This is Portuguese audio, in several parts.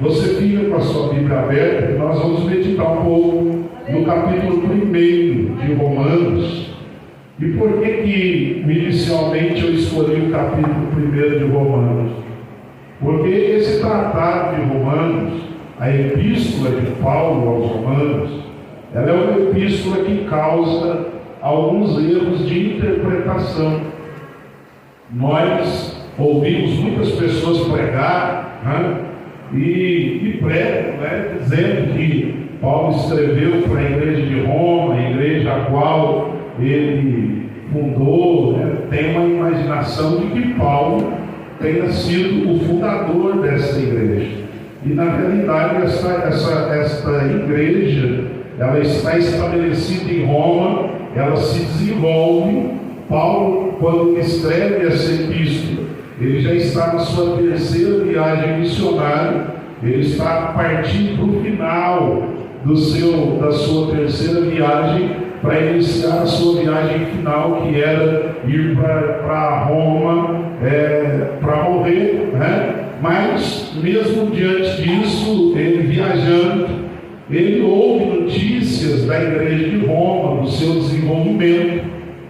Você fica com a sua Bíblia aberta e nós vamos meditar um pouco no capítulo 1 de Romanos. E por que inicialmente eu escolhi o capítulo 1 de Romanos? Porque esse tratado de Romanos, a epístola de Paulo aos Romanos, ela é uma epístola que causa alguns erros de interpretação. Nós ouvimos muitas pessoas pregar, e pregam, dizendo que Paulo escreveu para a igreja de Roma, a igreja a qual ele fundou, tem uma imaginação de que Paulo tenha sido o fundador dessa igreja. E na realidade esta igreja, ela está estabelecida em Roma, ela se desenvolve. Paulo, quando escreve essa epístola, ele já está na sua terceira viagem missionária, ele está partindo para o final da sua terceira viagem, para iniciar a sua viagem final, que era ir para Roma para morrer, Mas, mesmo diante disso, ele viajando, ele ouve notícias da igreja de Roma, do seu desenvolvimento,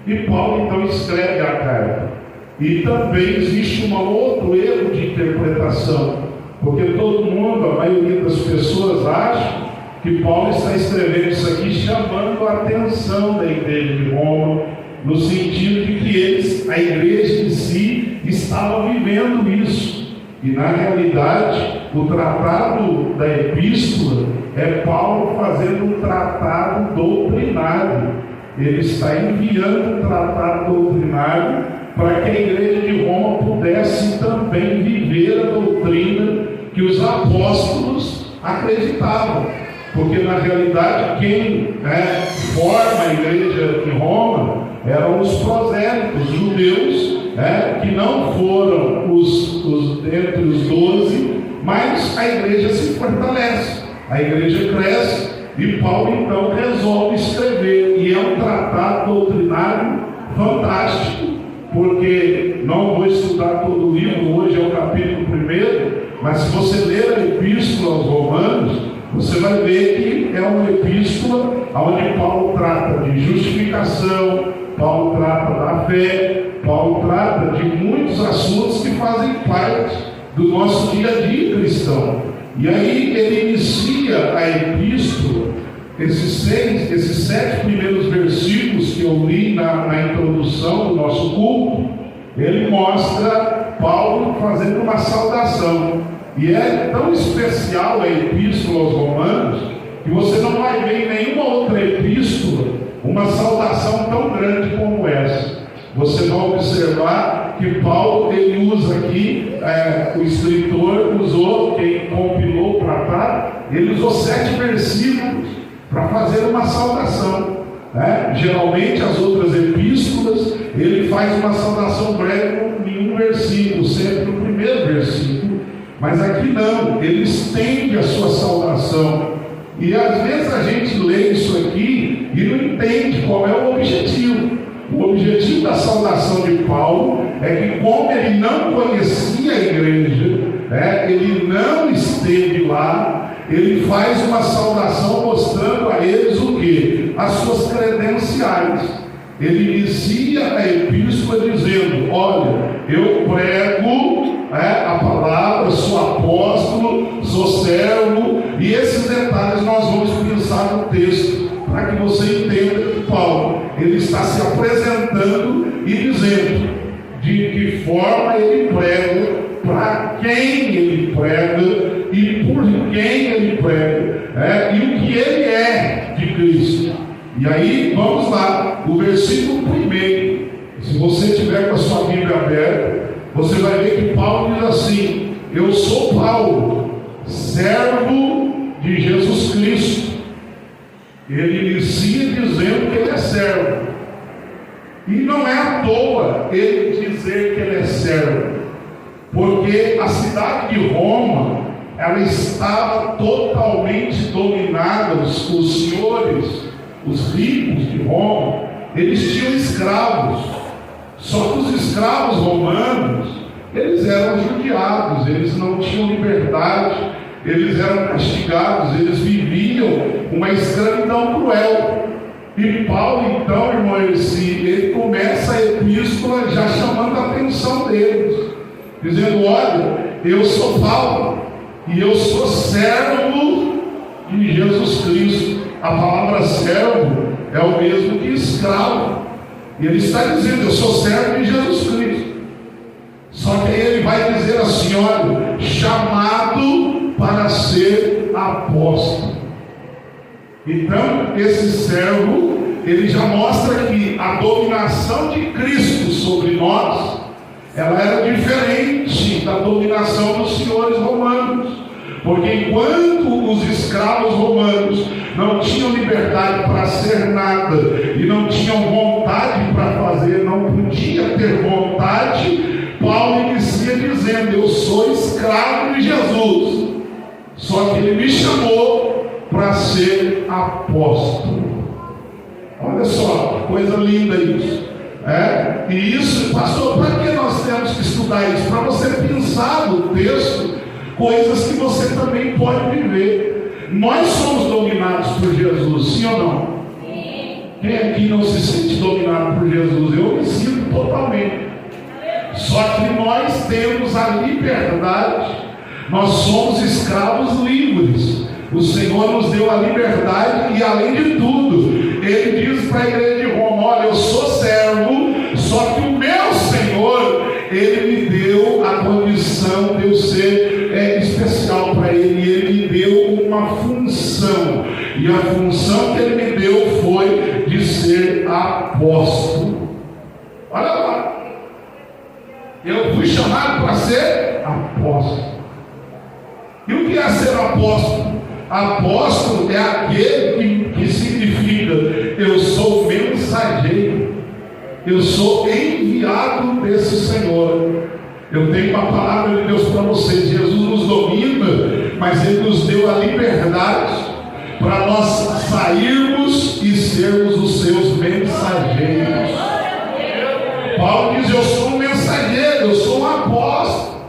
e Paulo então escreve a carta. E também existe um outro erro de interpretação, porque todo mundo, a maioria das pessoas acha que Paulo está escrevendo isso aqui chamando a atenção da igreja de Roma, no sentido de que a igreja em si estava vivendo isso. E na realidade, o tratado da epístola é Paulo fazendo um tratado doutrinário. Ele está enviando um tratado doutrinário para que a igreja de Roma pudesse também viver a doutrina que os apóstolos acreditavam. Porque na realidade quem forma a igreja de Roma eram os prosélitos judeus, que não foram entre os 12, mas a igreja se fortalece, a igreja cresce, e Paulo então resolve escrever, e é um tratado doutrinário fantástico, porque não vou estudar todo o livro, hoje é o capítulo 1, mas se você ler a epístola aos Romanos, você vai ver que é uma epístola onde Paulo trata de justificação, Paulo trata da fé, Paulo trata de muitos assuntos que fazem parte do nosso dia a dia cristão. E aí ele inicia a epístola, esses 7 primeiros versículos que eu li na introdução do nosso culto, ele mostra Paulo fazendo uma saudação. E é tão especial a epístola aos Romanos, que você não vai ver em nenhuma outra epístola uma saudação tão grande como essa. Você vai observar que Paulo, ele usa aqui, o escritor usou, quem compilou o tratado, ele usou 7 versículos para fazer uma saudação. Geralmente as outras epístolas, ele faz uma saudação breve em um versículo, sempre no primeiro versículo. Mas aqui não, ele estende a sua saudação. E às vezes a gente lê isso aqui e não entende qual é o objetivo. O objetivo da saudação de Paulo é que, como ele não conhecia a igreja, ele não esteve lá, ele faz uma saudação mostrando a eles o quê? As suas credenciais. Ele inicia a epístola dizendo: olha, eu prego a palavra, sou apóstolo, sou servo, e esses detalhes nós vamos pensar no texto, para que você entenda que Paulo, ele está se apresentando e dizendo de que forma ele prega, para quem ele prega e por quem ele prega, e o que ele é de Cristo. E aí, vamos lá, o versículo 1, se você tiver com a sua Bíblia aberta, você vai ver que Paulo diz assim: eu sou Paulo, servo de Jesus Cristo. Ele inicia dizendo que ele é servo. E não é à toa ele dizer que ele é servo, porque a cidade de Roma, ela estava totalmente dominada, os senhores, os ricos de Roma, eles tinham escravos. Só que os escravos romanos, eles eram judiados, eles não tinham liberdade, eles eram castigados, eles viviam uma escravidão cruel. E Paulo, então, irmãos, ele começa a epístola já chamando a atenção deles, dizendo: olha, eu sou Paulo, e eu sou servo de Jesus Cristo. A palavra servo é o mesmo que escravo. E ele está dizendo: eu sou servo de Jesus Cristo. Só que aí ele vai dizer assim: olha, chamado para ser apóstolo. Então, esse servo, ele já mostra que a dominação de Cristo sobre nós, ela era diferente da dominação dos senhores romanos. Porque enquanto os escravos romanos não tinham liberdade para ser nada, e não tinham vontade para fazer, não podia ter vontade, Paulo inicia dizendo: eu sou escravo de Jesus, só que ele me chamou para ser apóstolo. Olha só, que coisa linda isso. E isso, pastor, para que nós temos que estudar isso? Para você pensar no texto coisas que você também pode viver. Nós somos dominados por Jesus, sim ou não? Sim. Quem aqui não se sente dominado por Jesus? Eu me sinto totalmente. Só que nós temos a liberdade, nós somos escravos livres. O Senhor nos deu a liberdade, e além de tudo, Ele diz para a igreja de Roma: olha, eu sou servo, só que o meu Senhor, Ele me deu a condição de eu ser especial para Ele, e Ele me deu uma função, e a função que Ele me deu foi de ser apóstolo. Olha lá, eu fui chamado para ser apóstolo. E o que é ser apóstolo? Apóstolo é aquele que significa: eu sou mensageiro, eu sou enviado desse Senhor. Eu tenho uma palavra de Deus para vocês. Jesus nos domina, mas Ele nos deu a liberdade para nós sairmos e sermos os seus mensageiros. Paulo diz: eu sou um mensageiro, eu sou um apóstolo.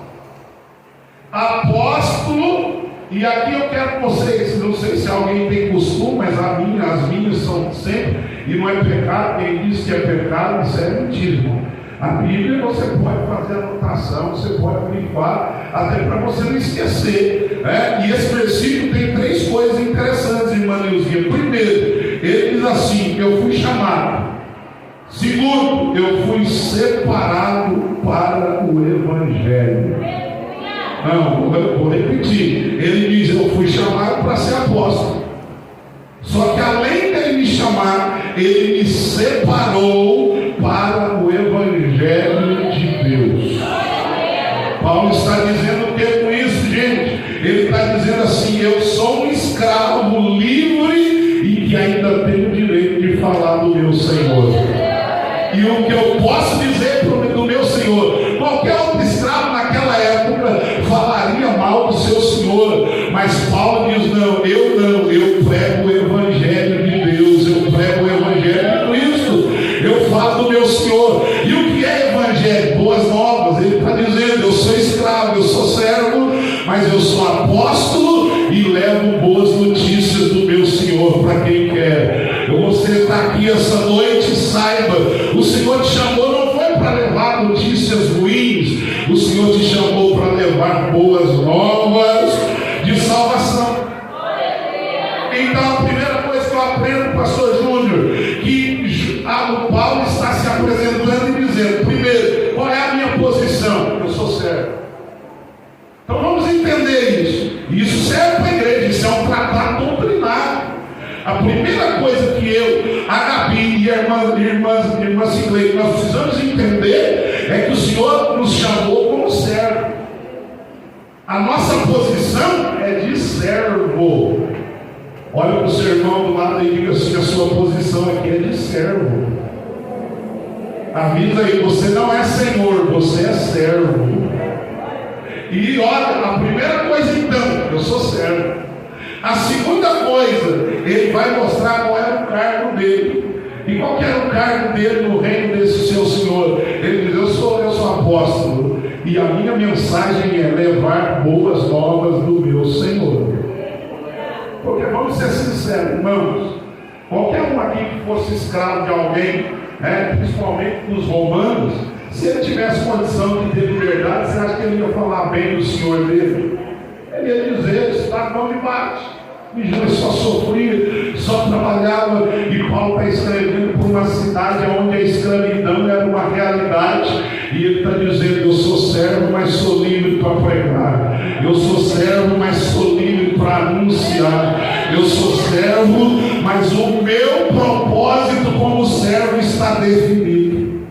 Apóstolo. E aqui eu quero que vocês, não sei se alguém tem costume, mas as minhas são sempre, e não é pecado. Quem diz que é pecado, isso é mentira, irmão. A Bíblia você pode fazer anotação, você pode grifar, até para você não esquecer, E esse versículo tem 3 coisas interessantes, irmã Neuzinha. Primeiro, ele diz assim: eu fui chamado. Segundo, eu fui separado para o Evangelho. Não, vou repetir. Ele diz: eu fui chamado para ser apóstolo. Só que além dele me chamar, ele me separou para o Evangelho de Deus. Paulo está dizendo o que com isso, gente? Ele está dizendo assim: eu sou um escravo livre e que ainda tenho o direito de falar do meu Senhor. E o que eu posso dizer do meu Senhor, qualquer outro escravo naquela época falaria mal do seu Senhor, mas Paulo diz: não, eu prego o Evangelho de Deus, eu prego o Evangelho de Cristo, eu falo do meu Senhor. E o que é Evangelho? Boas novas. Ele está dizendo: eu sou escravo, eu sou servo, mas eu sou apóstolo e levo boas notícias do meu Senhor para quem quer. Você está aqui essa noite, saiba, o Senhor te chamou não foi para levar notícias ruins, o Senhor te chamou para levar boas novas de salvação. Então a primeira coisa que eu aprendo, pastor Júnior, que o Paulo está se apresentando e dizendo: primeiro, qual é a minha posição? Eu sou servo. Então vamos entender isso. Isso serve para a igreja, isso é um tratado doutrinário. A primeira coisa que eu, a Gabi e a irmã Ciclei, nós precisamos entender é que o Senhor nos chamou como servo. A nossa posição é de servo. Olha para o seu irmão do lado e diga assim: a sua posição aqui é de servo. Avisa aí: você não é senhor, você é servo. E olha, a primeira coisa então, eu sou servo. A segunda coisa, ele vai mostrar qual era o cargo dele. E qual que era o cargo dele no reino desse seu Senhor? Ele diz: eu sou apóstolo. E a minha mensagem é levar boas novas do meu Senhor. Porque vamos ser sinceros, irmãos, qualquer um aqui que fosse escravo de alguém, principalmente dos romanos, se ele tivesse condição de ter liberdade, você acha que ele ia falar bem do Senhor dele? Ele ia dizer, está com de baixo. E Jesus só sofria, só trabalhava. E Paulo está escrevendo por uma cidade onde a escravidão era uma realidade. E ele está dizendo, eu sou servo, mas sou livre para pregar. Eu sou servo, mas sou livre para anunciar. Eu sou servo, mas o meu propósito como servo está definido.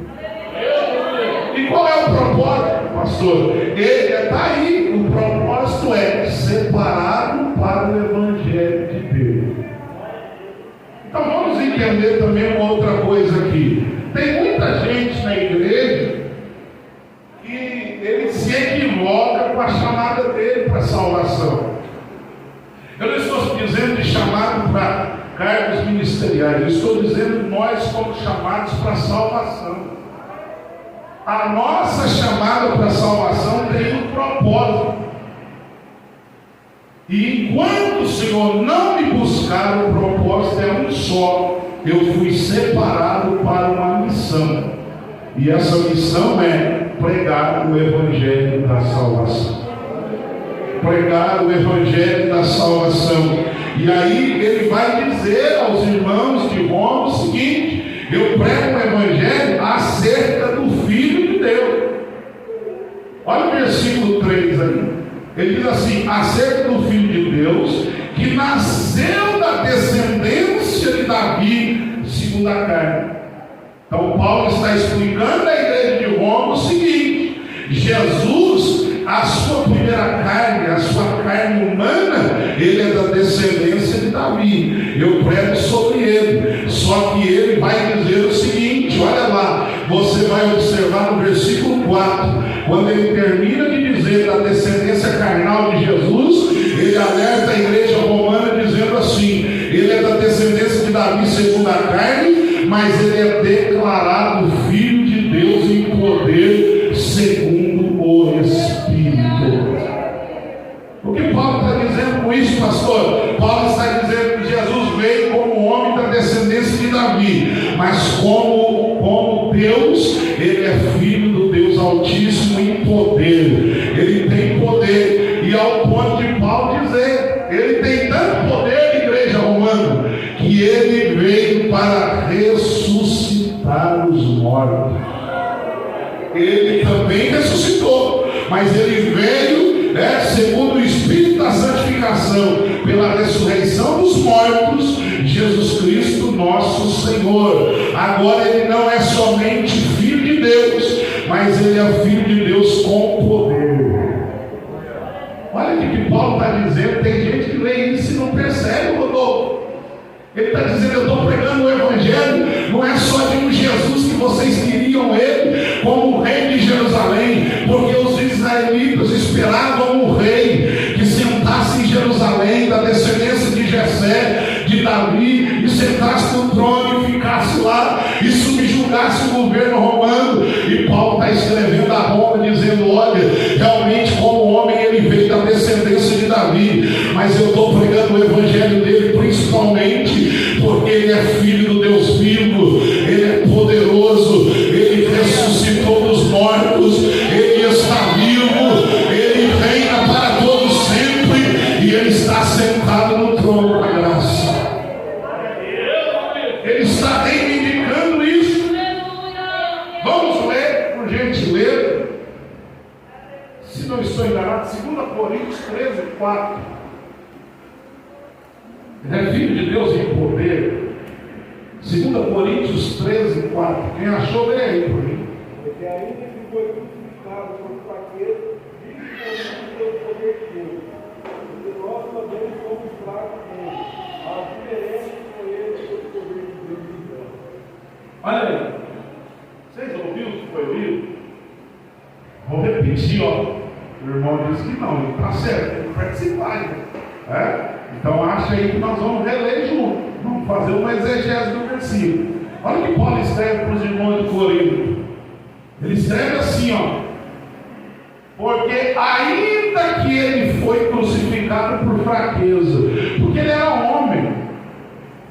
E qual é o propósito, pastor? Ele está aí. O propósito é separado para o Evangelho de Deus. Então vamos entender também uma outra coisa aqui. Tem muita gente na igreja que ele se equivoca com a chamada dele para a salvação. Eu não estou dizendo de chamado para cargos ministeriais, eu estou dizendo nós somos chamados para a salvação. A nossa chamada para a salvação tem um propósito. E enquanto o Senhor não me buscar, o propósito é um só. Eu fui separado para uma missão. E essa missão é pregar o Evangelho da salvação. Pregar o Evangelho da salvação. E aí ele vai dizer aos irmãos de Roma o seguinte: eu prego o Evangelho acerca do Filho de Deus. Olha o versículo 3 aí. Ele diz assim: acerca do Filho de Deus, que nasceu da descendência de Davi, segundo a carne. Então Paulo está explicando à igreja de Roma o seguinte: Jesus, a sua primeira carne, a sua carne humana, ele é da descendência de Davi. Eu prego sobre ele. Só que ele vai dizer o seguinte, olha lá, você vai observar no versículo 4, quando ele termina de dizer da descendência carnal de Jesus, ele alerta a igreja romana dizendo assim: ele é da descendência de Davi segundo a carne, mas ele é declarado Filho de Deus em poder segundo o Espírito. O que Paulo está dizendo com isso, pastor? Paulo está dizendo que Jesus veio como homem da descendência de Davi, mas como Deus, ele é filho do Deus Altíssimo em poder. Ele tem poder, e ao ponto de Paulo dizer, ele tem tanto poder, igreja romana, que ele veio para ressuscitar os mortos. Ele também ressuscitou, mas ele veio, segundo o Espírito da santificação, pela ressurreição dos mortos, Jesus Cristo nosso Senhor. Agora ele não é somente Filho de Deus, mas ele é Filho de Deus com poder. Olha o que Paulo está dizendo. Tem gente que lê isso e não percebe, Rodolfo. Ele está dizendo: eu estou pregando o Evangelho, não é só de um Jesus que vocês queriam ele como o rei de Jerusalém, porque os israelitas esperavam um rei que sentasse em Jerusalém, da descendência de Jessé, de Davi, e sentasse no trono e ficasse lá e subjugasse o governo romano. E Paulo está escrevendo a Roma dizendo: olha, realmente como homem ele veio da descendência de Davi, mas eu estou pregando o Evangelho dele principalmente porque ele é filho do Deus vivo, ele é poderoso, ele ressuscitou dos mortos, ele está vivo, ele reina para todo sempre, e ele está sentado no trono da graça. Ele está reivindicando isso. Vamos ler, por gentileza, se não estou enganado, 2 Coríntios 13, 4. Ele é filho de Deus em poder. 2 Coríntios 13, 4. Quem achou, lê aí por mim. Porque ainda que foi crucificado por fraqueza, vive pelo poder de Deus. Porque nós também somos fracos nele. A diferença foi ele pelo poder de Deus. Então. Olha aí. Vocês ouviram o que foi lido? Vou repetir, ó. O irmão disse que não, ele está certo, tem que participar. Então acha aí que nós vamos reler junto. Vamos fazer uma exegese do versículo. Olha o que Paulo escreve para os irmãos de Corinto. Ele escreve assim, ó: Porque ainda que ele foi crucificado por fraqueza, porque ele era homem,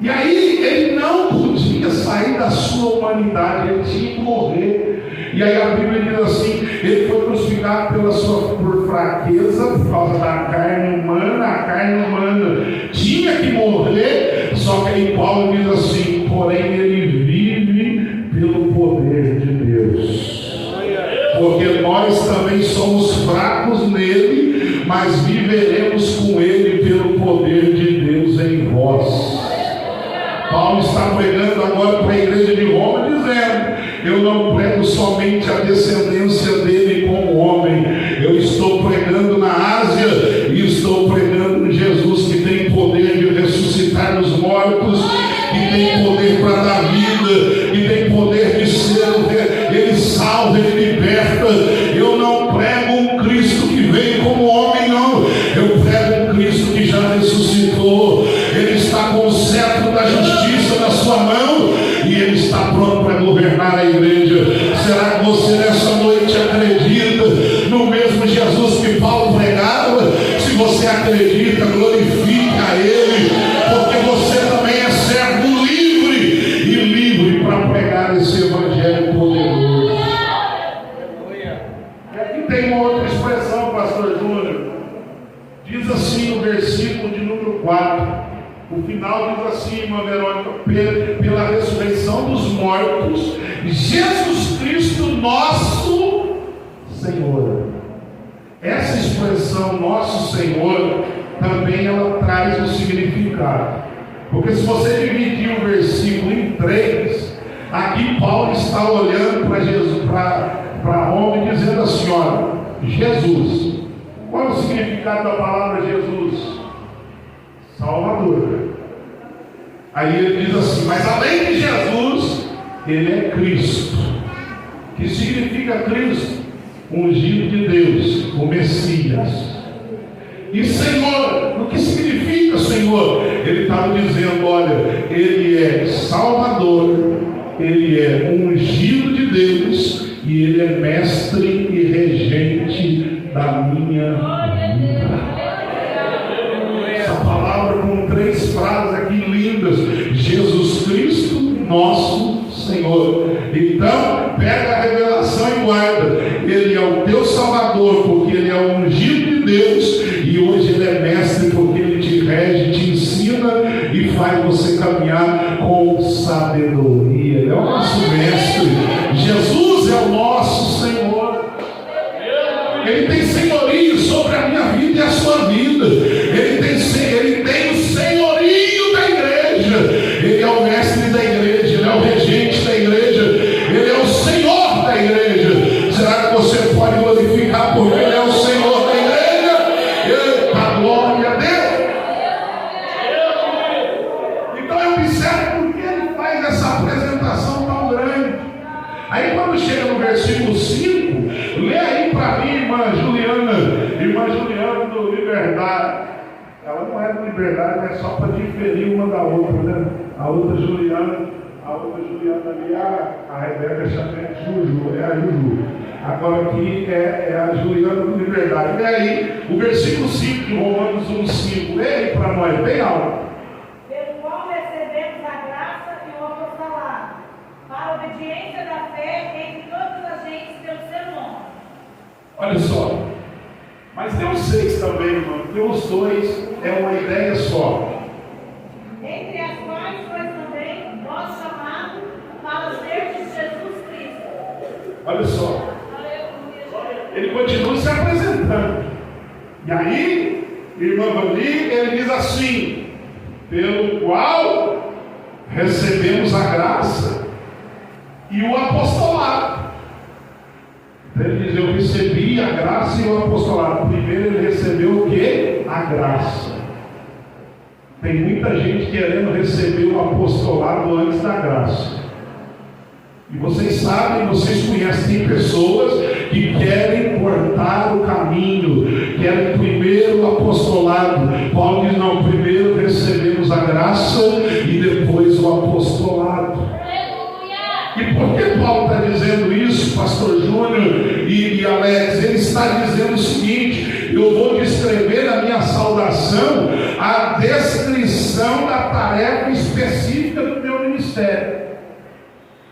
e aí ele não podia sair da sua humanidade, ele tinha que morrer. E aí a Bíblia diz assim: ele foi crucificado por fraqueza, por causa da carne humana. A carne humana tinha que morrer, só que aí Paulo diz assim: porém ele vive pelo poder de Deus. Porque nós também somos fracos nele, mas viveremos com ele pelo poder de Deus em vós. Paulo está pregando agora para a igreja de Roma, dizendo: eu não prego somente a descendência dele como homem, eu estou pregando na Ásia e estou pregando em Jesus, que tem poder de ressuscitar os mortos, que tem poder para dar vida, que tem poder de ser, ele salva, ele liberta. Eu não prego um Cristo que veio como homem, não, eu prego um Cristo que já ressuscitou. Ele está com o cetro da justiça na sua mão e ele está pronto para governar a igreja. Será que você nessa noite acredita no mesmo Jesus que Paulo pregava? Se você acredita, glorifique a ele, porque você também é servo livre, e livre para pregar esse evangelho poderoso. E aqui tem uma outra expressão, pastor Júnior. Diz assim no versículo de número 4. O final diz assim, irmã Verônica: pela ressurreição dos mortos, Jesus Cristo nosso Senhor. Essa expressão nosso Senhor também ela traz um significado, porque se você dividir o versículo em 3, aqui Paulo está olhando para Jesus, para Roma, e dizendo assim: olha, Jesus, qual é o significado da palavra Jesus? Salvador. Aí ele diz assim: mas além de Jesus, ele é Cristo. Que significa Cristo? Ungido de Deus, o Messias. E Senhor, o que significa Senhor? Ele estava dizendo: olha, ele é Salvador, ele é ungido de Deus, e ele é mestre e regente da minha vida. Palavra com 3 frases aqui lindas: Jesus Cristo, nosso Senhor. Então, pega a revelação e guarda. Ele é o teu Salvador, porque ele é o ungido de Deus, e hoje ele é mestre, porque ele te rege, te ensina e faz você caminhar com sabedoria. Ele é o nosso mestre. Jesus é o nosso Senhor. Ele tem senhorio sobre a minha vida e a sua vida. Ele tem o senhorio da igreja. Ele é o mestre da igreja, ele é o regente da igreja, ele é o Senhor da igreja. Será que você pode glorificar porque ele é o Senhor da igreja? Eita, glória a Deus! Então eu observo por que ele faz essa apresentação tão grande. Aí quando chega no versículo 5, lê aí para mim, irmã Juliana do Liberdade. Ela não é do Liberdade, é só para diferir uma da outra, né? A outra Juliana ali, a Rebeca chama de Juju, é a Juju. Agora aqui é a Juliana do Liberdade. E aí, o versículo 5 de Romanos 1,5, lê aí para nós, bem alto. Pelo qual recebemos a graça e o apostolado, para a obediência da fé entre todas as gentes pelo seu nome. Olha só. Mas tem os 6 também, irmão. Tem os 2, é uma ideia só. Entre as quais foi também vós chamado para ser de Jesus Cristo. Olha só. Ele continua se apresentando. E aí, irmã Vani, ele diz assim: pelo qual recebemos a graça e o apostolado. Ele diz: eu recebi a graça e o apostolado. Primeiro ele recebeu o quê? A graça. Tem muita gente querendo receber o apostolado antes da graça. E vocês sabem, vocês conhecem, tem pessoas que querem cortar o caminho, querem primeiro o apostolado. Paulo diz: não, primeiro recebemos a graça e depois o apostolado. E por que Paulo está dizendo isso, pastor Júnior e Alex? Ele está dizendo oração a descrição da tarefa específica do meu ministério.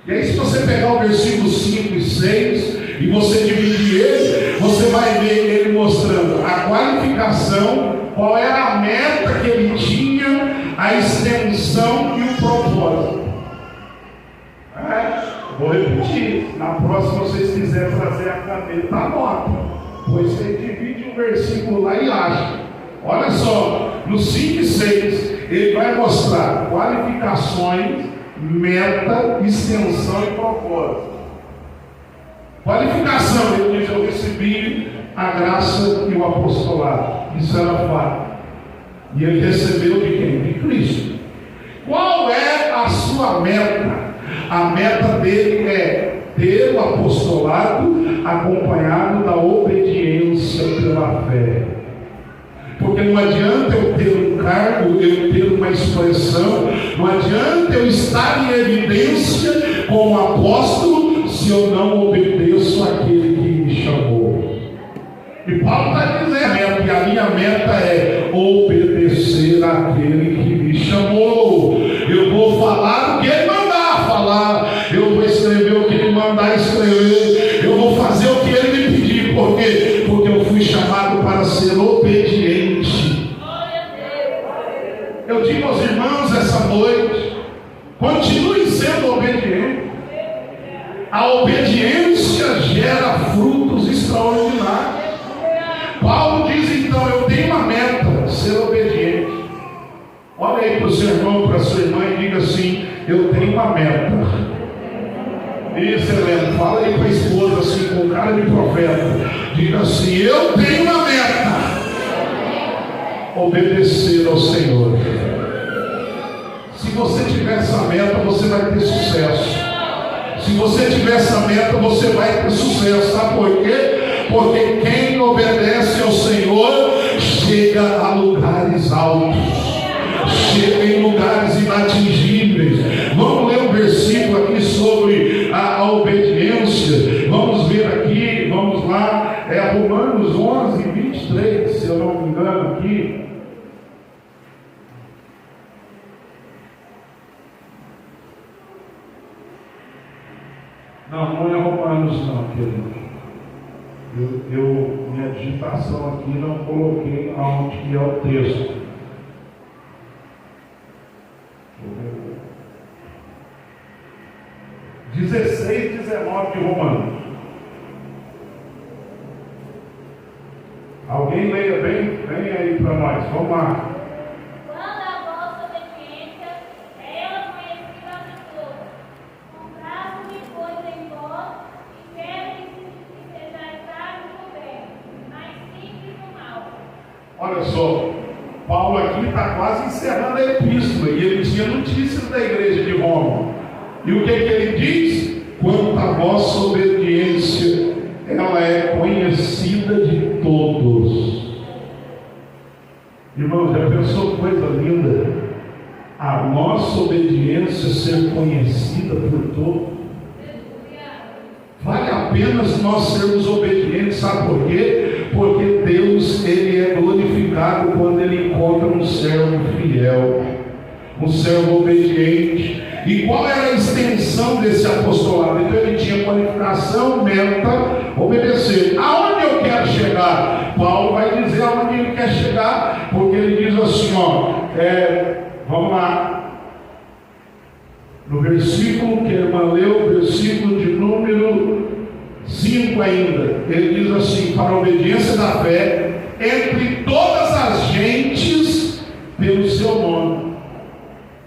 E aí, se você pegar o versículo 5 e 6 e você dividir ele, você vai ver ele mostrando a qualificação, qual era a meta que ele tinha, a extensão e o propósito. Vou repetir, na próxima vocês quiserem trazer a caneta, anota, pois você divide um versículo lá e acha. Olha só, no 5 e 6 ele vai mostrar qualificações, meta, extensão e propósito. Qualificação, ele diz: eu recebi a graça e o apostolado. Isso era fato. E ele recebeu de quem? De Cristo. Qual é a sua meta? A meta dele é ter o apostolado acompanhado da obediência pela fé. Porque não adianta eu ter um cargo, eu ter uma expressão, não adianta eu estar em evidência como apóstolo se eu não obedeço àquele que me chamou. E Paulo está dizendo, e a minha meta é obedecer àquele que me chamou. Eu vou falar o que ele mandar falar, eu vou escrever o que ele mandar escrever, eu vou fazer o que ele me pedir. Por quê? Porque eu fui chamado para ser obediente. Eu digo aos irmãos essa noite: continue sendo obediente. A obediência gera frutos extraordinários. Paulo diz então: eu tenho uma meta, ser obediente. Olha aí para o seu irmão, para a sua irmã e diga assim: eu tenho uma meta. Isso, Helena, fala aí para a esposa assim, com cara de profeta. Diga assim: eu tenho uma meta. Obedecer ao Senhor. Se você tiver essa meta, você vai ter sucesso. Se você tiver essa meta, você vai ter sucesso. Sabe por quê? Porque quem obedece ao Senhor chega a lugares altos, chega em lugares inatingíveis. Vamos ler um versículo aqui sobre a obediência. Vamos ver aqui, vamos lá, é Romanos 11, 23, se eu não me engano aqui. Não é Romanos não, querido. Minha digitação aqui não coloquei aonde que é o texto. 16, 19 de Romanos. Alguém leia bem? Vem aí para nós, vamos lá. Quando a vossa obediência é ela conhecida de todos, comprado-me, pois, em vós, e querem que sejais sábios no bem, mais simples no mal. Olha só, Paulo aqui está quase encerrando a epístola, e ele tinha notícias da igreja de Roma. E o que ele diz? Quanto à vossa obediência, ela é conhecida de todos. Irmãos, já pensou coisa linda? A nossa obediência ser conhecida por todos. Vale a pena nós sermos obedientes, sabe por quê? Porque Deus, ele é glorificado quando ele encontra um servo fiel, um servo obediente. E qual era a extensão desse apostolado? Então ele tinha qualificação, meta, obedecer. Aonde eu quero chegar? Paulo vai dizer aonde ele quer chegar, porque ele diz assim, vamos lá, no versículo que a irmã leu, versículo de número 5 ainda, ele diz assim: para a obediência da fé entre todas as gentes pelo seu nome.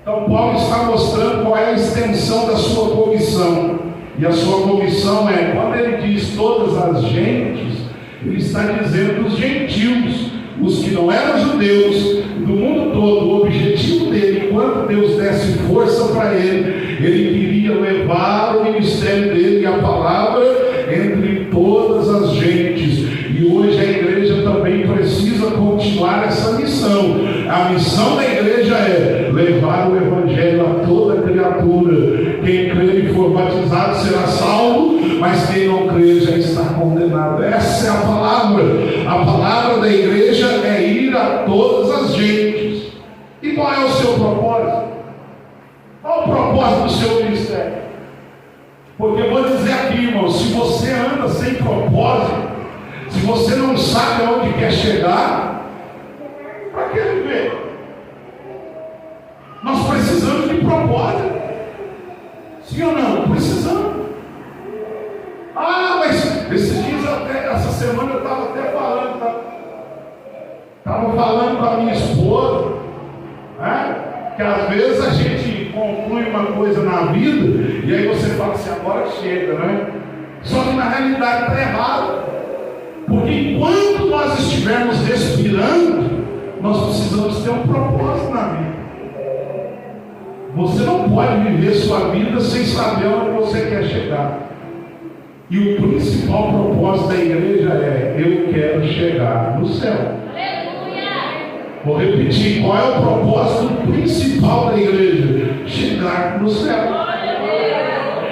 Então Paulo está mostrando qual é a extensão da sua comissão. E a sua comissão é, quando ele diz todas as gentes, ele está dizendo os gentios, os que não eram judeus, do mundo todo. O objetivo dele, enquanto Deus desse força para ele queria levar o ministério dele e a palavra entre todas as gentes. E hoje a igreja também precisa continuar essa missão. A missão da igreja é levar o evangelho a toda criatura. Quem crer e for batizado será salvo, mas quem não crer já está condenado. Essa é a palavra. A palavra da igreja é ir a toda sem propósito, se você não sabe aonde quer chegar, para que viver? Nós precisamos de propósito. Sim ou não? Precisamos. Mas esses dias essa semana eu estava até falando, estava falando com a minha esposa, que às vezes a gente conclui uma coisa na vida, e aí você fala assim, agora chega, né? Só que na realidade está errado. Porque enquanto nós estivermos respirando, nós precisamos ter um propósito na vida. Você não pode viver sua vida sem saber onde você quer chegar. E o principal propósito da igreja é: eu quero chegar no céu. Vou repetir, qual é o propósito principal da igreja? Chegar no céu.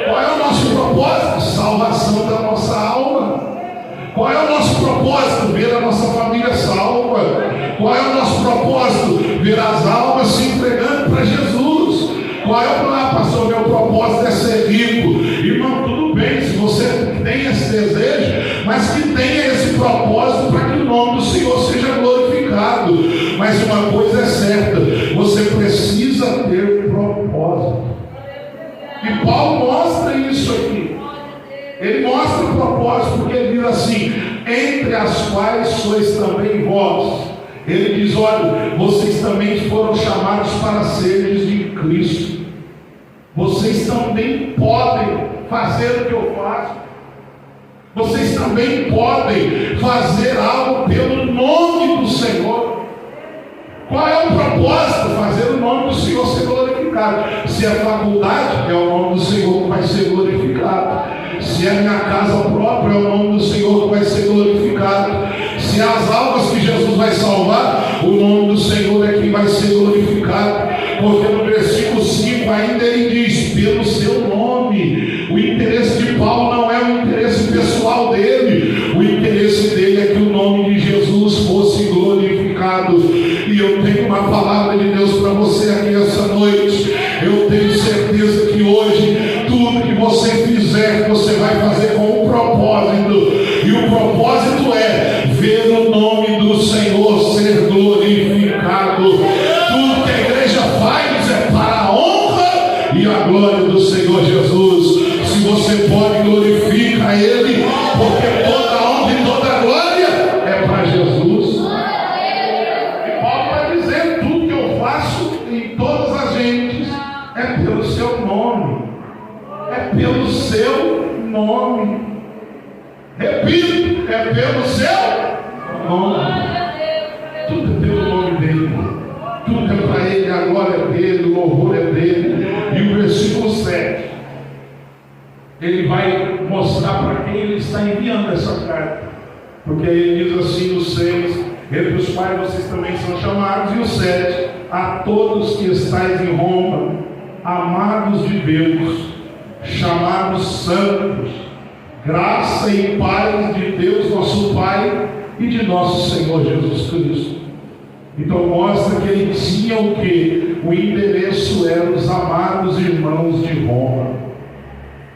Qual é o nosso propósito? Salvação da nossa alma. Qual é o nosso propósito? Ver a nossa família salva. Qual é o nosso propósito? Ver as almas se entregando para Jesus. Qual é o pastor? Meu propósito é ser rico. Irmão, tudo bem, se você tem esse desejo, mas que tenha esse propósito para que o nome do Senhor seja glorificado. Mas uma coisa é certa, você precisa ter propósito. E Paulo mostra isso aqui. Ele mostra o propósito, porque ele diz assim: entre as quais sois também vós. Ele diz: olha, vocês também foram chamados para seres de Cristo. Vocês também podem fazer o que eu faço. Vocês também podem fazer algo pelo nome do Senhor. Qual é o propósito? Fazer o nome do Senhor ser glorificado. Se é faculdade, é o nome do Senhor que vai ser glorificado. Se é minha casa própria, é o nome do Senhor que vai ser glorificado. Se é as almas que Jesus vai salvar, o nome do Senhor é quem vai ser glorificado. Porque no versículo 5 ainda ele diz: pelo seu nome. O interesse de Paulo não é o interesse pessoal dele. O interesse dele é que o nome de Jesus fosse glorificado. E eu tenho uma palavra de Deus para você aqui essa noite. Eu tenho certeza que hoje tudo que você fizer, você vai fazer com um propósito. E o propósito é ver o nome do Senhor ser glorificado. Tudo que a igreja faz é para a honra e a glória do Senhor Jesus. Se você pode, glorifica Ele, porque toda a honra e toda a glória é para Jesus. E Paulo está dizendo: tudo que eu faço em todas as gentes é pelo seu nome. É pelo seu nome. Repito, é pelo seu nome. Tudo é pelo nome dele. Tudo é para ele, a glória é dele, o louvor é dele. E o versículo 7, ele vai mostrar para quem ele está enviando essa carta. Porque ele diz assim no 6: entre os quais vocês também são chamados. E o 7: a todos que estáis em Roma, amados de Deus, chamados santos, graça e paz de Deus nosso Pai e de nosso Senhor Jesus Cristo. Então mostra que ele tinha o que? O endereço era os amados irmãos de Roma.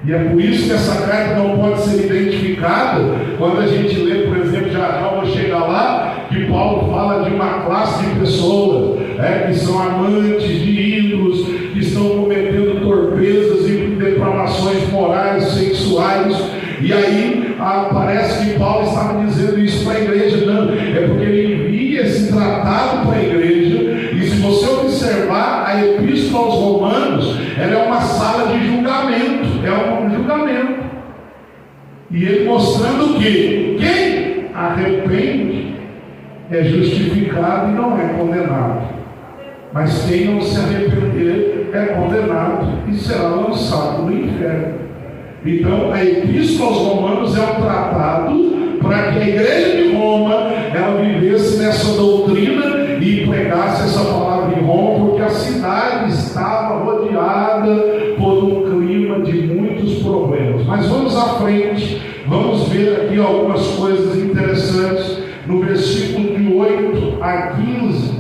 E é por isso que essa carta não pode ser identificada quando a gente lê, por exemplo, já vou chegar lá, que Paulo fala de uma classe de pessoas que são amantes de ídolos, que estão cometendo torpezas e depravações morais, sexuais. E aí parece que Paulo estava dizendo isso para a igreja. Não, é porque ele envia esse tratado para a igreja. E se você observar a epístola aos Romanos, ela é uma sala de julgamento. É um julgamento. E ele mostrando que quem arrepende é justificado e não é condenado. Mas quem não se arrepender é condenado e será lançado no inferno. Então a epístola aos Romanos é um tratado para que a igreja de Roma ela vivesse nessa doutrina e pregasse essa palavra em Roma, porque a cidade estava rodeada por um clima de muitos problemas. Mas vamos à frente, vamos ver aqui algumas coisas interessantes no versículo de 8 a 15.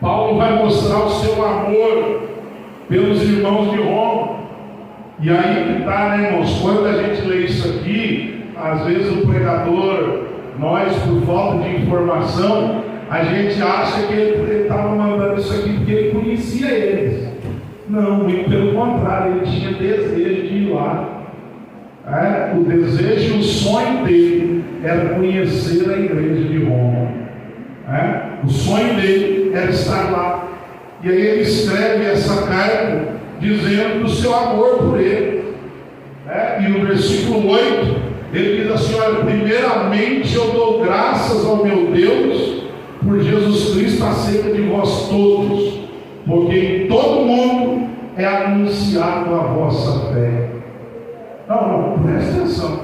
Paulo vai mostrar o seu amor pelos irmãos de Roma. E aí que está, né, irmãos? Quando a gente lê isso aqui, às vezes o pregador, nós, por falta de informação, a gente acha que ele estava mandando isso aqui porque ele conhecia eles. Não, muito pelo contrário, ele tinha desejo de ir lá. O desejo e o sonho dele era conhecer a igreja de Roma. O sonho dele era estar lá. E aí ele escreve essa carta dizendo do seu amor por ele. E no versículo 8, ele diz assim: olha, primeiramente eu dou graças ao meu Deus por Jesus Cristo acerca de vós todos, porque em todo mundo é anunciado a vossa fé. Não, presta atenção.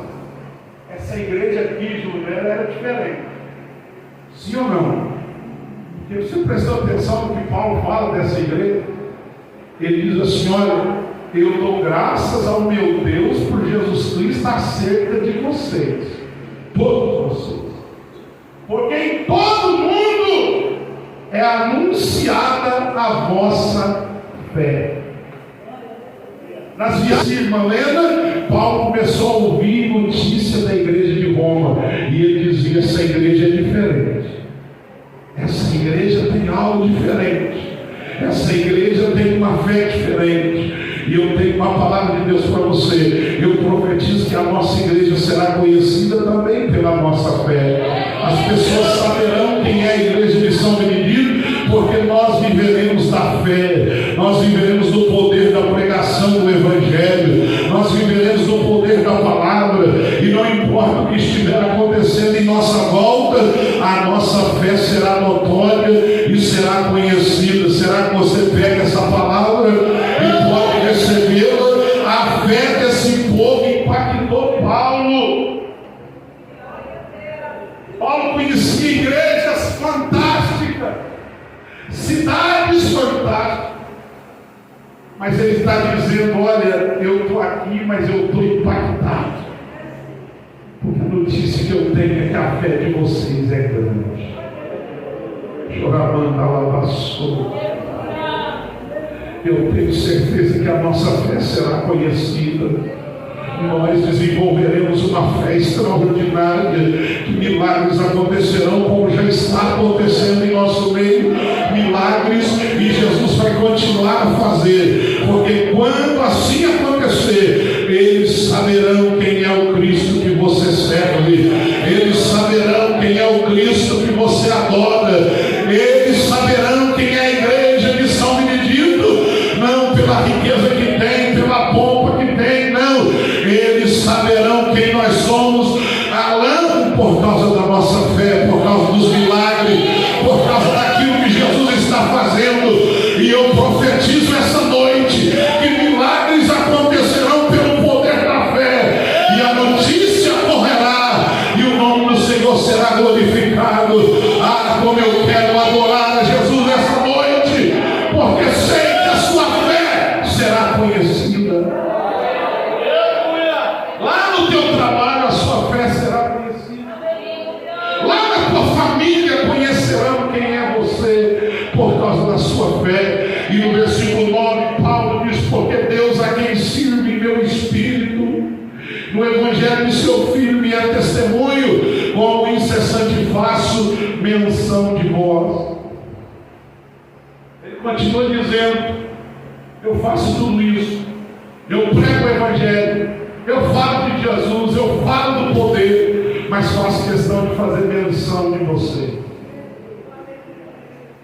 Essa igreja aqui, Júlio, era diferente. Sim ou não? Porque você prestou atenção no que Paulo fala dessa igreja? Ele diz assim: olha, eu dou graças ao meu Deus por Jesus Cristo acerca de vocês, todos vocês, porque em todo mundo é anunciada a vossa fé. Nas viagens de irmã Lena, Paulo começou a ouvir notícia da igreja de Roma, e ele dizia: essa igreja é diferente, essa igreja tem algo diferente, essa igreja tem uma fé diferente. E eu tenho uma palavra de Deus para você. Eu profetizo que a nossa igreja será conhecida também pela nossa fé. As pessoas saberão quem é a igreja de São Benedito, porque nós viveremos da fé, nós viveremos do poder da pregação do Evangelho, nós viveremos do poder da palavra, e não importa o que estiver acontecendo em nossa volta, a nossa fé será notória e será conhecida. Será que você pega essa palavra e pode recebê-la? A fé desse povo impactou Paulo. Paulo conhecia igrejas fantásticas, cidades fantásticas, mas ele está dizendo: olha, eu estou aqui, mas eu estou impactado, porque a notícia que eu tenho é que a fé de vocês é grande. Choramanda lavassou. Eu tenho certeza que a nossa fé será conhecida. Nós desenvolveremos uma fé extraordinária, que milagres acontecerão como já está acontecendo em nosso meio. Milagres, e Jesus vai continuar a fazer, porque quando assim acontecer, eles saberão quem é o Cristo que você serve, eles saberão quem é o Cristo que você adora, eles saberão quem é a igreja de São Benedito, não pela riqueza que tem, pela pompa que tem, não. Eles saberão quem nós somos, por causa da nossa fé, por causa dos milagres, por causa daquilo que Jesus está fazendo. E eu profetizo essa noite que milagres acontecerão pelo poder da fé, e a notícia correrá, e o nome do Senhor será glorificado. Como eu quero adorar a Jesus essa noite, porque sei que a sua fé será conhecida. Lá no teu trabalho a sua fé será conhecida. Lá na tua família conhecerão quem é você por causa da sua fé. E no versículo 9 Paulo diz: porque Deus a quem sirvo em meu espírito, no evangelho de seu Filho, me é testemunho, como incessante faço menção de vós. Ele continua dizendo: eu faço tudo isso, eu prego o evangelho, eu falo de Jesus, eu falo do poder, mas faço questão de fazer menção de você.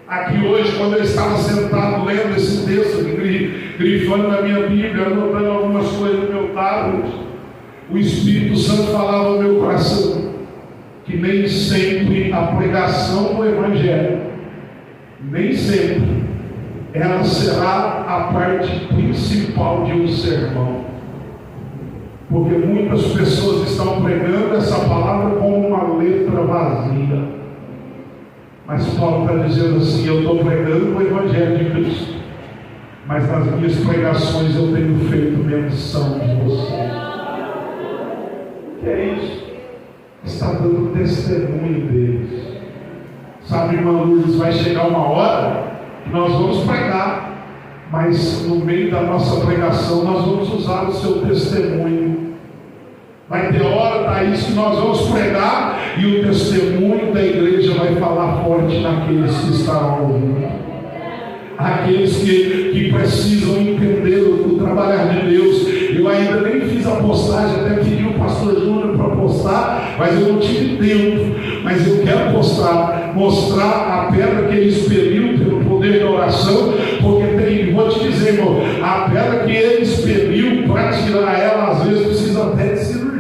Aqui hoje, quando eu estava sentado lendo esse texto, grifando na minha Bíblia, anotando algumas coisas no meu tablet, o Espírito Santo falava no meu coração que nem sempre a pregação do Evangelho, nem sempre ela será a parte principal de um sermão, porque muitas pessoas estão pregando essa palavra como uma letra vazia. Mas Paulo está dizendo assim: eu estou pregando o Evangelho de Cristo, mas nas minhas pregações eu tenho feito menção de você. O que é isso? Está dando testemunho deles. Sabe, irmã Lourdes, vai chegar uma hora que nós vamos pregar, mas no meio da nossa pregação nós vamos usar o seu testemunho. Vai ter hora, Thaís, que nós vamos pregar e o testemunho da igreja vai falar forte naqueles que estarão ouvindo. Aqueles que precisam entender o trabalhar de Deus. Eu ainda nem fiz a postagem, até pedi o pastor Júnior para postar, mas eu não tive tempo. Mas eu quero postar, mostrar a pedra que ele expeliu pelo poder da oração, porque tem, vou te dizer, irmão, a pedra que ele expeliu, para tirar ela, às vezes precisa até de cirurgia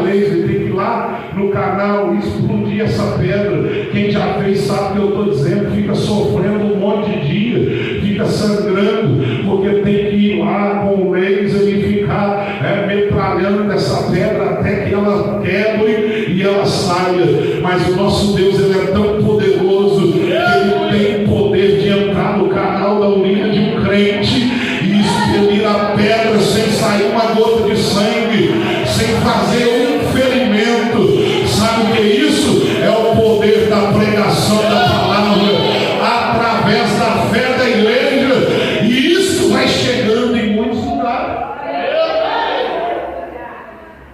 laser, tem que ir lá no canal e explodir essa pedra. Quem já fez sabe o que eu estou dizendo, fica sofrendo um monte de dia, fica sangrando, porque tem que ir lá com o laser e ficar metralhando essa pedra até que ela quebre e ela saia. Mas o nosso Deus, ele é tão poderoso que ele tem o poder de entrar no canal da urina de um crente e expelir a pedra sem sair uma gota de sangue, sem fazer um ferimento. Sabe o que é isso? É o poder da pregação da palavra através da fé da igreja, e isso vai chegando em muitos lugares.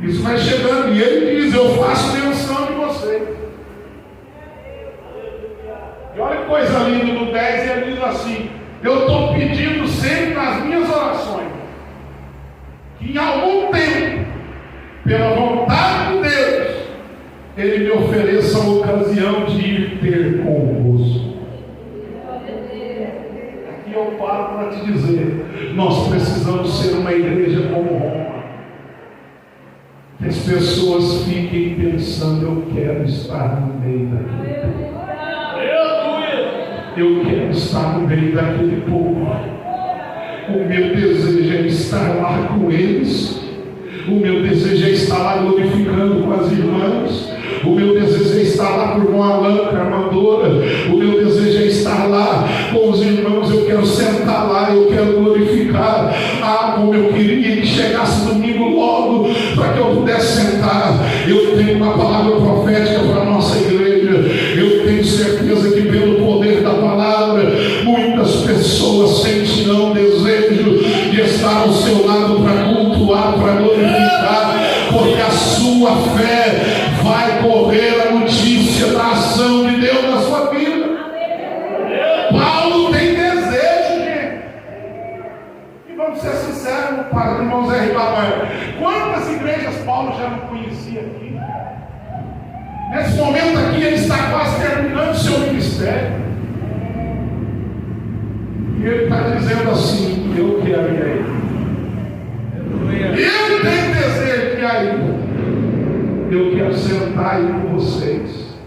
Isso vai chegando, e ele diz: eu faço menção de vocês. E olha que coisa linda, no 10 ele diz assim: eu estou pedindo sempre nas minhas orações que em algum tempo, pela vontade de Deus, ele me ofereça a ocasião de ir ter convosco. Aqui eu paro para te dizer: nós precisamos ser uma igreja como Roma, que as pessoas fiquem pensando: eu quero estar no meio daquele povo, eu quero estar no meio daquele povo, o meu desejo é estar lá com eles, o meu desejo é estar lá glorificando com as irmãs, o meu desejo é estar lá com o irmão Alain, com a armadora, o meu desejo é estar lá com os irmãos, eu quero sentar lá, eu quero glorificar. Como eu queria que chegasse domingo logo, para que eu pudesse sentar. Eu tenho uma palavra profética para a nossa igreja, eu tenho certeza que pelo poder da palavra, muitas pessoas sentirão desejo de estar ao seu lado para cultuar, para glorificar, porque a sua fé vai correr a notícia da ação de Deus na sua vida. Paulo tem desejo, gente. E vamos ser sinceros, padre, irmão Zé Ribabanha, quantas igrejas Paulo já não conhecia aqui? Nesse momento aqui ele está quase terminando o seu ministério, e ele está dizendo assim: eu quero ir aí. Ele tem desejo de ir aí. Eu quero sentar aí com vocês,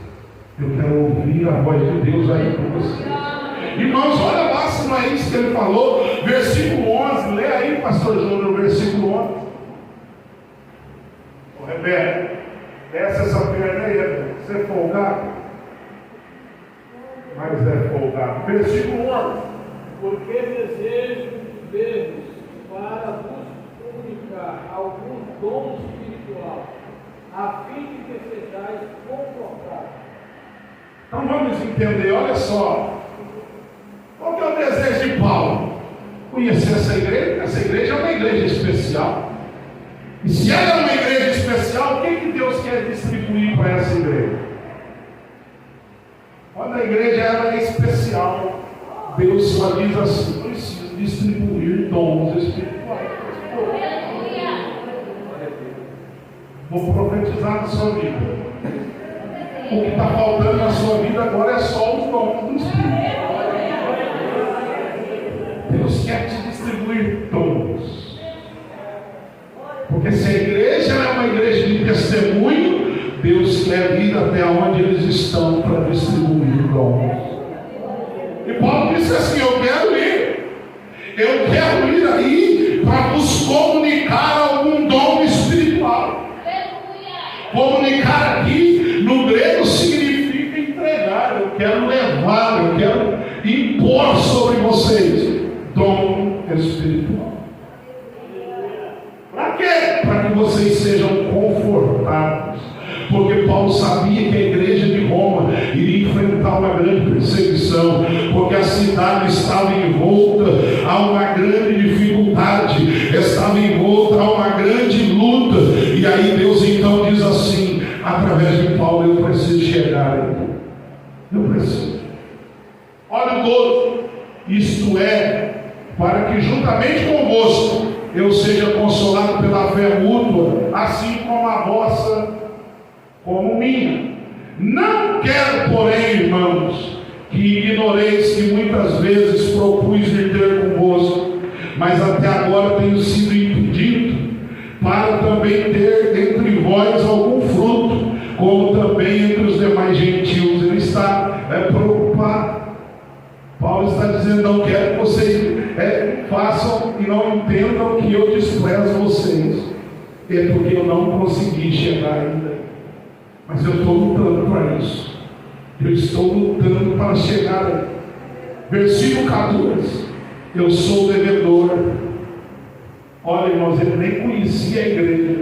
eu quero ouvir a voz de Deus aí com vocês. Irmãos, olha lá se não é isso que ele falou, versículo 11, lê aí, pastor Júnior, versículo 11. Ô Rebeca, desce essa perna aí, Rebeca. Você é folgado? Mas é folgado. Versículo 11. Porque desejo ver-vos para vos comunicar algum dom espiritual, a fim de que sejais confortados. Então vamos entender, olha só. Qual que é o desejo de Paulo? Conhecer essa igreja, porque essa igreja é uma igreja especial. E se ela é uma igreja especial, o que Deus quer distribuir para essa igreja? Quando a igreja ela é especial, Deus só diz assim: preciso distribuir dons espirituais. Vou profetizar na sua vida. O que está faltando na sua vida agora é só os dons do Espírito. Deus quer te distribuir dons. Porque se a igreja é uma igreja de testemunho, Deus quer ir até onde eles estão para distribuir dons. E Paulo disse assim: eu quero ir aí para vos comunicar algum dom espiritual. Comunicar aqui no grego significa entregar. Eu quero levar, eu quero impor sobre vocês dom espiritual. Para quê? Para que vocês sejam confortados. Porque Paulo sabia que a igreja de Roma iria enfrentar uma grande perseguição, porque porque a cidade estava envolta a uma grande dificuldade, estava envolta a uma grande luta. E aí Deus então diz assim, através de Paulo: eu preciso chegar aí. Eu preciso. Olha o 12. Isto é, para que juntamente convosco eu seja consolado pela fé mútua, assim como a vossa, como minha. Não quero, porém, irmãos, que ignoreis que muitas vezes propus de ter convosco, mas até agora tenho sido impedido, para também ter entre vós algum fruto, como também entre os demais gentios. Ele está preocupado. Paulo está dizendo: não quero que vocês façam e não entendam que eu desprezo vocês, é porque eu não consegui chegar ainda, mas eu estou lutando para isso. Eu estou lutando para chegar aí. Versículo 14: eu sou devedor. Olha, irmãos, ele nem conhecia a igreja,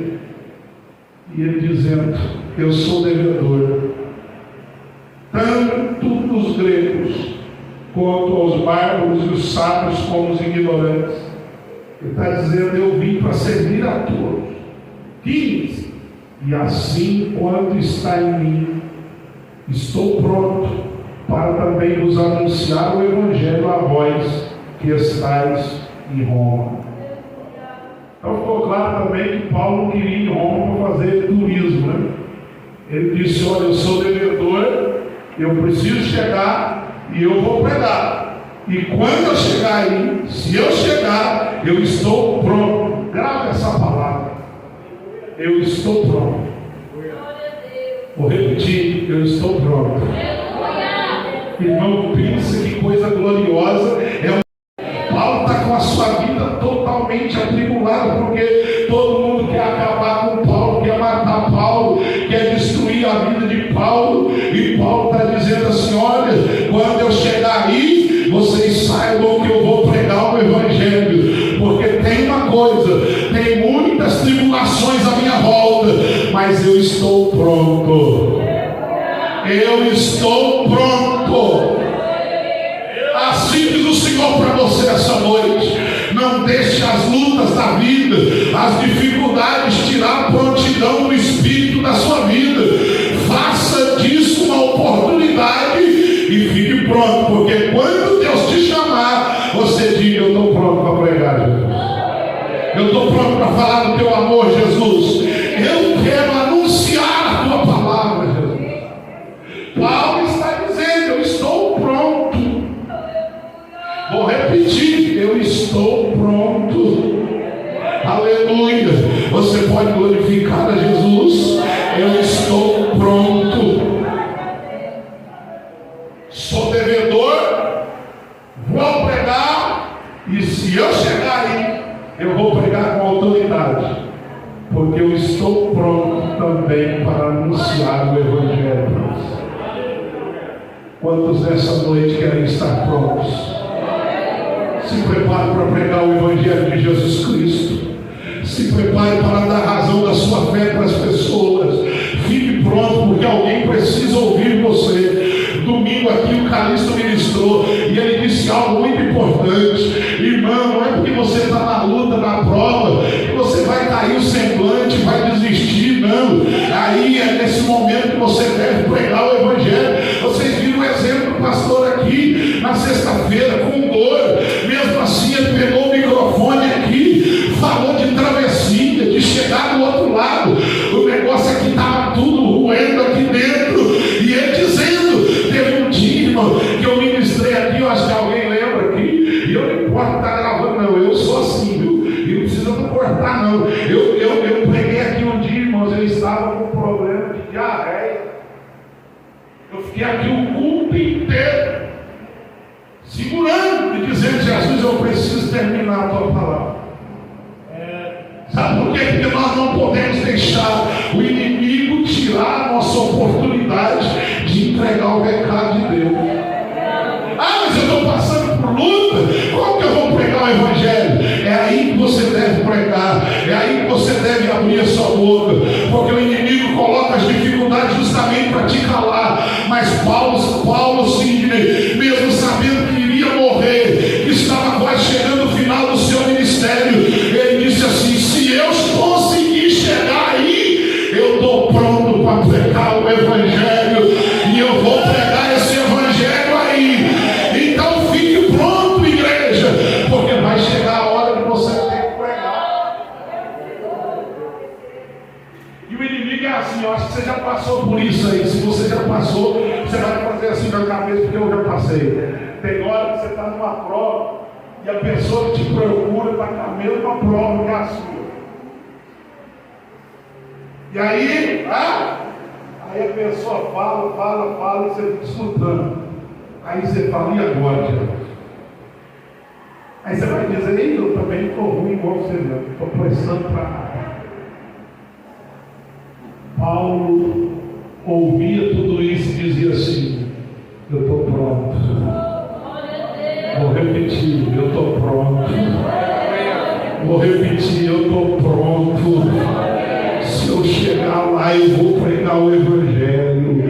e ele dizendo: eu sou devedor, tanto dos gregos quanto aos bárbaros e os sábios como os ignorantes. Ele está dizendo: eu vim para servir a todos. 15: e assim, quanto está em mim, estou pronto para também vos anunciar o Evangelho a vós que estáis em Roma. Então ficou claro também que Paulo não queria ir em Roma para fazer turismo, né? Ele disse: olha, eu sou devedor, eu preciso chegar e eu vou pregar. E quando eu chegar aí, se eu chegar, eu estou pronto. Grave essa palavra: eu estou pronto. Vou repetir: eu estou pronto. Irmão, pensa que coisa gloriosa é. Paulo está com a sua vida totalmente atribulada, porque todo mundo quer acabar com Paulo, quer matar Paulo, quer destruir a vida de Paulo. E Paulo está dizendo assim: olha, quando eu chegar aí, vocês saibam que eu vou pregar o Evangelho, porque tem uma coisa, tem muitas tribulações à minha volta, mas eu estou pronto. Eu estou pronto. Assim diz o Senhor para você essa noite: não deixe as lutas da vida, as dificuldades tirar a prontidão do Espírito da sua vida. Faça disso uma oportunidade e fique pronto, porque quando Deus te chamar, você diga: eu estou pronto para pregar, Jesus. Eu estou pronto para falar do teu amor, Jesus. Eu quero anunciar a tua palavra, Jesus. Paulo está dizendo: eu estou pronto. Vou repetir: eu estou pronto. Aleluia. Você pode glorificar a Jesus. Eu estou pronto. Sou devedor, vou pregar, e se eu chegar aí, eu vou pregar com autoridade, porque eu estou pronto também para anunciar o Evangelho. Quantos nessa noite querem estar prontos? Se prepare para pregar o Evangelho de Jesus Cristo. Se prepare para dar razão da sua fé para as pessoas. Fique pronto, porque alguém precisa ouvir você. Domingo aqui o Calixto ministrou e ele disse algo muito importante: irmão, não é porque você está na luta, na prova, que você vai cair o semblante, vai desistir, não. Aí é nesse momento que você deve pregar o Evangelho. Vocês viram o exemplo do pastor aqui na sexta-feira, com dor, mesmo assim ele pegou o microfone aqui, falou de travessia, de chegar do outro lado. O negócio aqui estava tudo roendo aqui dentro, e ele dizendo: teve um dia, irmão, que eu ministrei aqui, eu acho que alguém lembra aqui, e eu não importa estar gravando, não, eu sou assim, viu? E não precisa não cortar, não. Eu preguei aqui um dia, irmãos, eu estava com um problema de diarreia. Eu fiquei aqui o culto inteiro segurando e dizendo: Jesus, eu preciso terminar a tua palavra. Sabe por quê? Porque nós não podemos deixar o inimigo tirar a nossa oportunidade de entregar o recado de Deus. Ah, mas eu estou passando por luta, como que eu vou pregar o Evangelho? É aí que você deve pregar, é aí que você deve abrir a sua boca, porque o inimigo coloca as dificuldades justamente para te calar. Mas Paulo, Sidney, mesmo sabendo que fazer assim com a cabeça porque eu já passei. Tem hora que você está numa prova e a pessoa que te procura está com a mesma prova que a sua. E aí a pessoa fala e você fica escutando. Aí você fala, e agora, Jesus? Aí você vai dizer, ei, eu também estou ruim igual você mesmo, estou prestando para nada. Paulo ouvia tudo isso e dizia assim, eu estou pronto. Vou repetir, eu estou pronto. Vou repetir, eu estou pronto. Se eu chegar lá, eu vou pregar o Evangelho.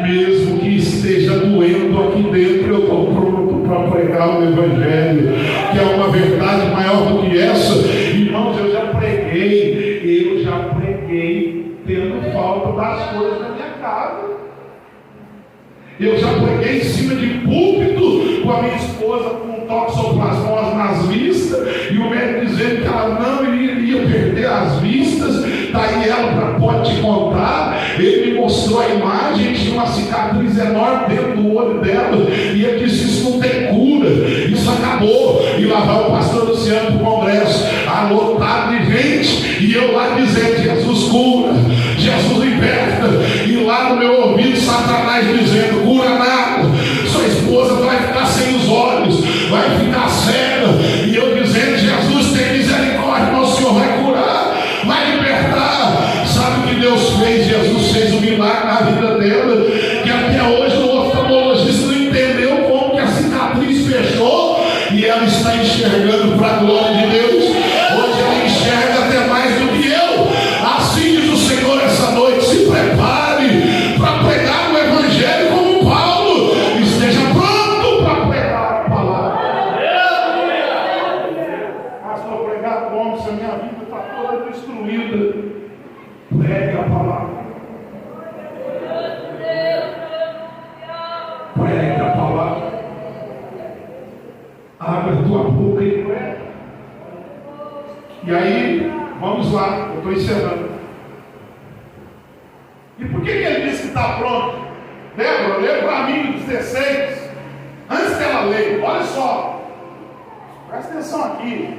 Mesmo que esteja doendo aqui dentro, eu estou pronto para pregar o Evangelho. Que é uma verdade maior do que essa. Irmãos, eu já preguei tendo falta das coisas da minha casa. Eu já preguei em cima de púlpito com a minha esposa com toxoplasmose nas vistas e o médico dizendo que ela não iria perder as vistas. Daí ela pode te contar, ele me mostrou a imagem, tinha uma cicatriz enorme dentro do olho dela e ele disse, isso não tem cura, isso acabou. E lá vai o pastor Luciano para o congresso, lotado de gente, e eu lá dizendo, Jesus cura, Jesus liberta, e lá no meu ouvido Satanás dizendo, cura nada, sua esposa vai ficar sem os olhos, vai ficar cega, e eu dizendo, Jesus tem misericórdia, mas o Senhor vai curar, vai libertar. Sabe o que Deus fez? Jesus fez um milagre na vida dela, que até hoje o oftalmologista não entendeu como que a cicatriz fechou, e ela está enxergando para a glória de Deus. Hoje ela enxerga até mais do que eu. Assim diz o Senhor essa noite, se prepare para pregar o Evangelho como Paulo, esteja pronto para pregar a palavra. Mas para pregar como se a minha vida está toda destruída, pregue a palavra. Pregue a palavra. Abre a tua boca e prega. E aí, vamos lá, eu estou encerrando. E por que ele disse que está pronto? Débora, lê para mim os 16. Antes dela ler, olha só. Presta atenção aqui.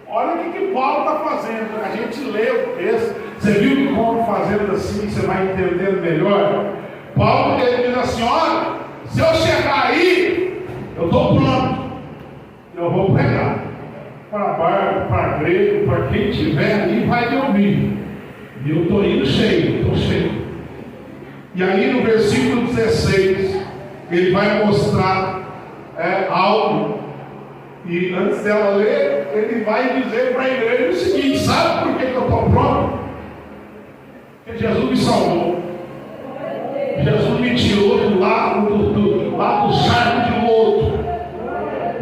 Olha o que Paulo está fazendo. A gente lê o texto. Você viu que como fazendo assim, você vai entendendo melhor. Paulo ele diz assim, olha, se eu chegar aí, eu estou pronto. Eu vou pregar. Para barco, para grego, para quem estiver ali vai me ouvir. E eu estou indo cheio, estou cheio. E aí no versículo 16, ele vai mostrar algo. E antes dela ler, ele vai dizer para a igreja o seguinte, sabe por que eu estou pronto? Porque Jesus me salvou. Jesus me tirou do lago do charco de lodo.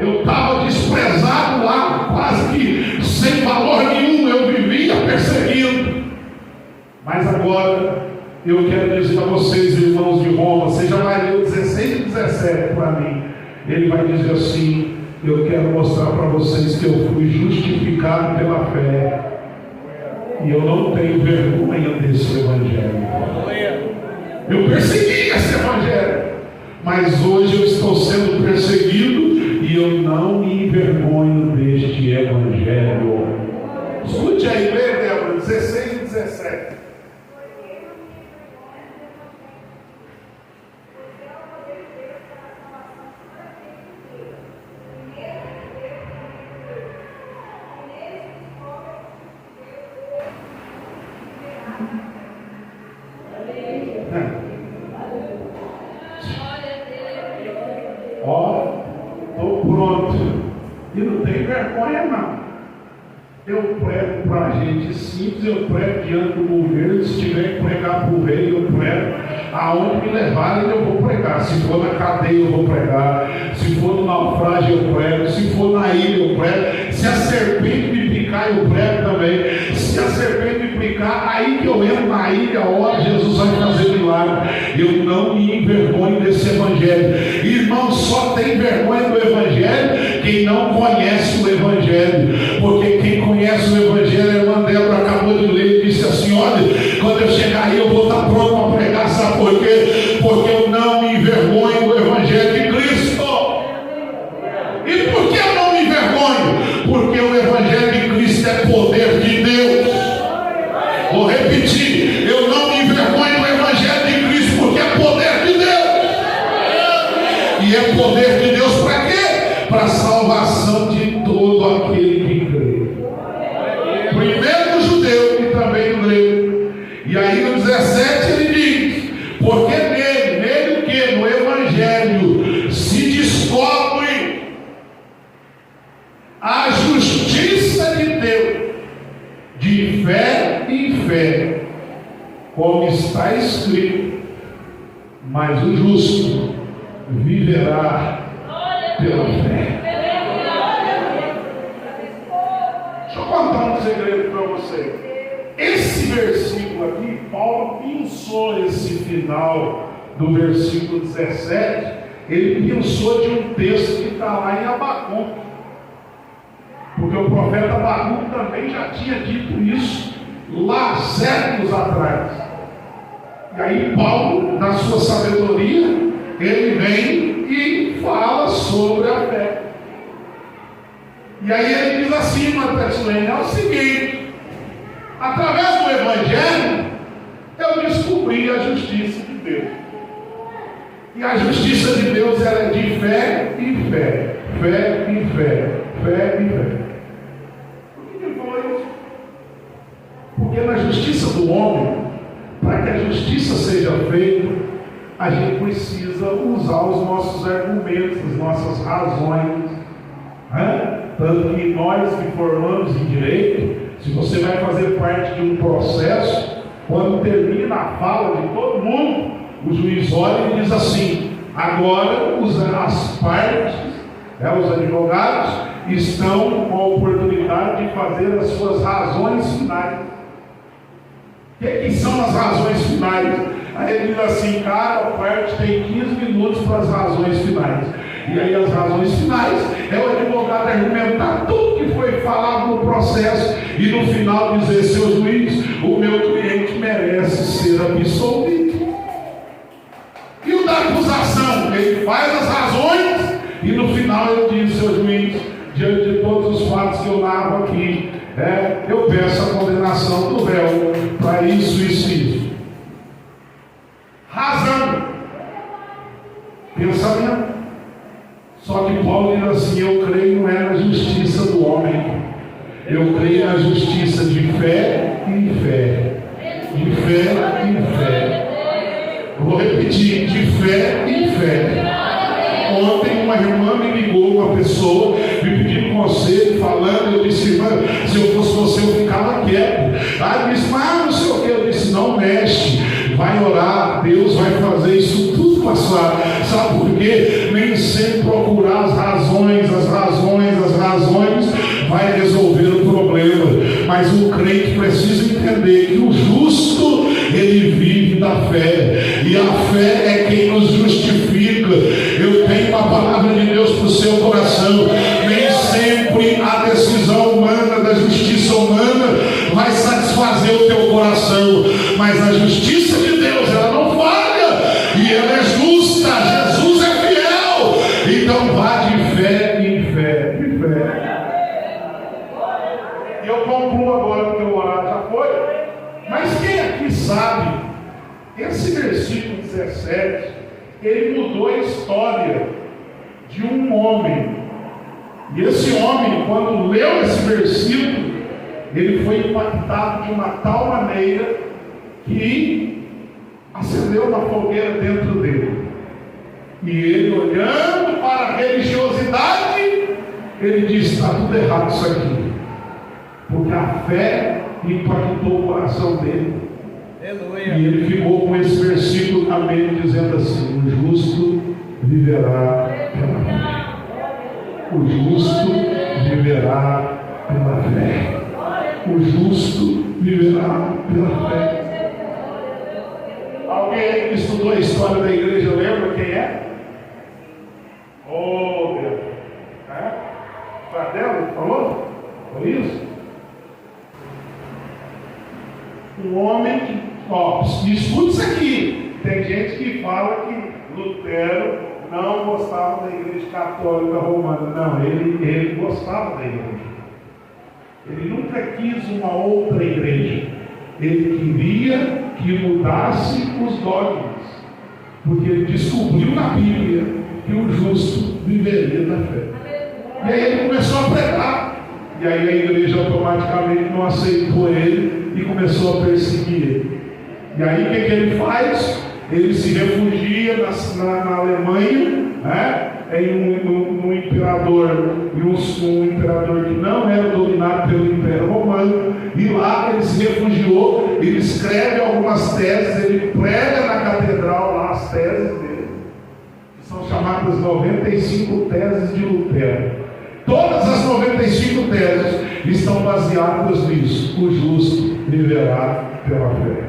Eu estava desprezado lá, quase que sem valor nenhum, eu vivia perseguindo. Mas agora, eu quero dizer para vocês, irmãos de Roma, você já vai ler o 16 e 17 para mim. Ele vai dizer assim, eu quero mostrar para vocês que eu fui justificado pela fé. E eu não tenho vergonha desse Evangelho. Eu persegui esse Evangelho. Mas hoje eu estou sendo perseguido e eu não me envergonho deste Evangelho. Escute aí, lê, Débora, 16 e 17. Estou pronto. E não tem vergonha não. Eu prego para a gente simples, eu prego diante do governo. Se tiver que pregar para o rei, eu prego. Aonde me levarem, eu vou pregar. Se for na cadeia, eu vou pregar. Se for no naufrágio, eu prego. Se for na ilha, eu prego. Se a serpente me picar, eu prego também. Se a serpente me picar, aí que eu entro na ilha, olha, Jesus vai fazer milagre. Eu não me envergonho desse Evangelho. Irmão, só tem vergonha do Evangelho quem não conhece o Evangelho. Porque quem conhece o Evangelho, a irmã Débora acabou de ler e disse assim, olha, quando eu chegar aí eu vou estar pronto para pregar, sabe por quê? Porque eu não me envergonho E é poder de Deus para quê? Para a salvação de todo aquele que crê. Primeiro do judeu e também do grego. E aí no 17 ele diz: porque nele o que? No Evangelho se descobre a justiça de Deus, de fé em fé, como está escrito: mas o justo viverá pela fé. Deixa eu contar um segredo para você. Esse versículo aqui, Paulo pensou esse final do versículo 17, ele pensou de um texto que está lá em Abacuque. Porque o profeta Abacuque também já tinha dito isso lá séculos atrás. E aí Paulo, na sua sabedoria, ele vem e fala sobre a fé. E aí ele diz assim, Mateus, é o seguinte: através do Evangelho eu descobri a justiça de Deus. E a justiça de Deus, ela é de fé em fé, fé em fé, fé em fé. Por que ele falou isso? Porque na justiça do homem, para que a justiça seja feita, a gente precisa usar os nossos argumentos, as nossas razões. Tanto que nós que formamos em direito, se você vai fazer parte de um processo, quando termina a fala de todo mundo, o juiz olha e diz assim: agora as partes, os advogados, estão com a oportunidade de fazer as suas razões finais. O que são as razões finais? Aí ele diz assim: cada parte tem 15 minutos para as razões finais. E aí as razões finais é o advogado argumentar tudo que foi falado no processo e no final dizer: seu juiz, o meu cliente merece ser absolvido. E o da acusação, ele faz as razões e no final ele diz: seu juiz, diante de todos os fatos que eu narro aqui, eu peço a condenação do réu para isso, isso e isso. Razão, pensamento. Só que Paulo diz assim: eu creio não é na justiça do homem, eu creio na justiça de fé em fé, de fé em fé. Vou repetir: de fé em fé. Ontem uma irmã me ligou, uma pessoa me pedindo conselho, falando, eu disse: irmã, se eu fosse você eu ficava quieto. Aí disse: mas não sei o que. Eu disse: não mexe, vai orar, Deus vai fazer isso tudo passar. Sabe por quê? Nem sempre procurar as razões vai resolver o problema. Mas o crente precisa entender que o justo, ele vive da fé, e a fé é quem nos justifica. Eu tenho uma palavra de Deus para o seu coração: nem sempre a decisão humana, da justiça humana, vai satisfazer o teu coração, mas a justiça de Deus, ela não falha, e ela é justa. Jesus é fiel. Então vá de fé em fé, de fé. E eu concluo agora, porque o horário já foi. Mas quem aqui sabe, esse versículo 17, ele mudou a história de um homem. E esse homem, quando leu esse versículo, ele foi impactado de uma tal maneira que acendeu uma fogueira dentro dele. E ele, olhando para a religiosidade, ele disse: está tudo errado isso aqui. Porque a fé impactou o coração dele. Aleluia. E ele ficou com esse versículo na mente, dizendo assim: o justo viverá pela fé. O justo viverá pela fé. O justo viverá pela fé. Alguém que estudou a história da igreja lembra quem é? Oh, Deus. Fradelo falou? Foi isso? Um homem que, escuta isso aqui. Tem gente que fala que Lutero não gostava da igreja católica romana. Não, ele gostava da igreja. Ele nunca quis uma outra igreja. Ele queria que mudasse os dogmas. Porque ele descobriu na Bíblia que o justo viveria da fé. E aí ele começou a pregar. E aí a igreja automaticamente não aceitou ele e começou a perseguir ele. E aí o que ele faz? Ele se refugia na Alemanha, né? Em um imperador, um imperador que não era dominado pelo Império Romano, e lá ele se refugiou, ele escreve algumas teses, ele prega na catedral lá as teses dele, que são chamadas 95 teses de Lutero. Todas as 95 teses estão baseadas nisso: o justo viverá pela fé.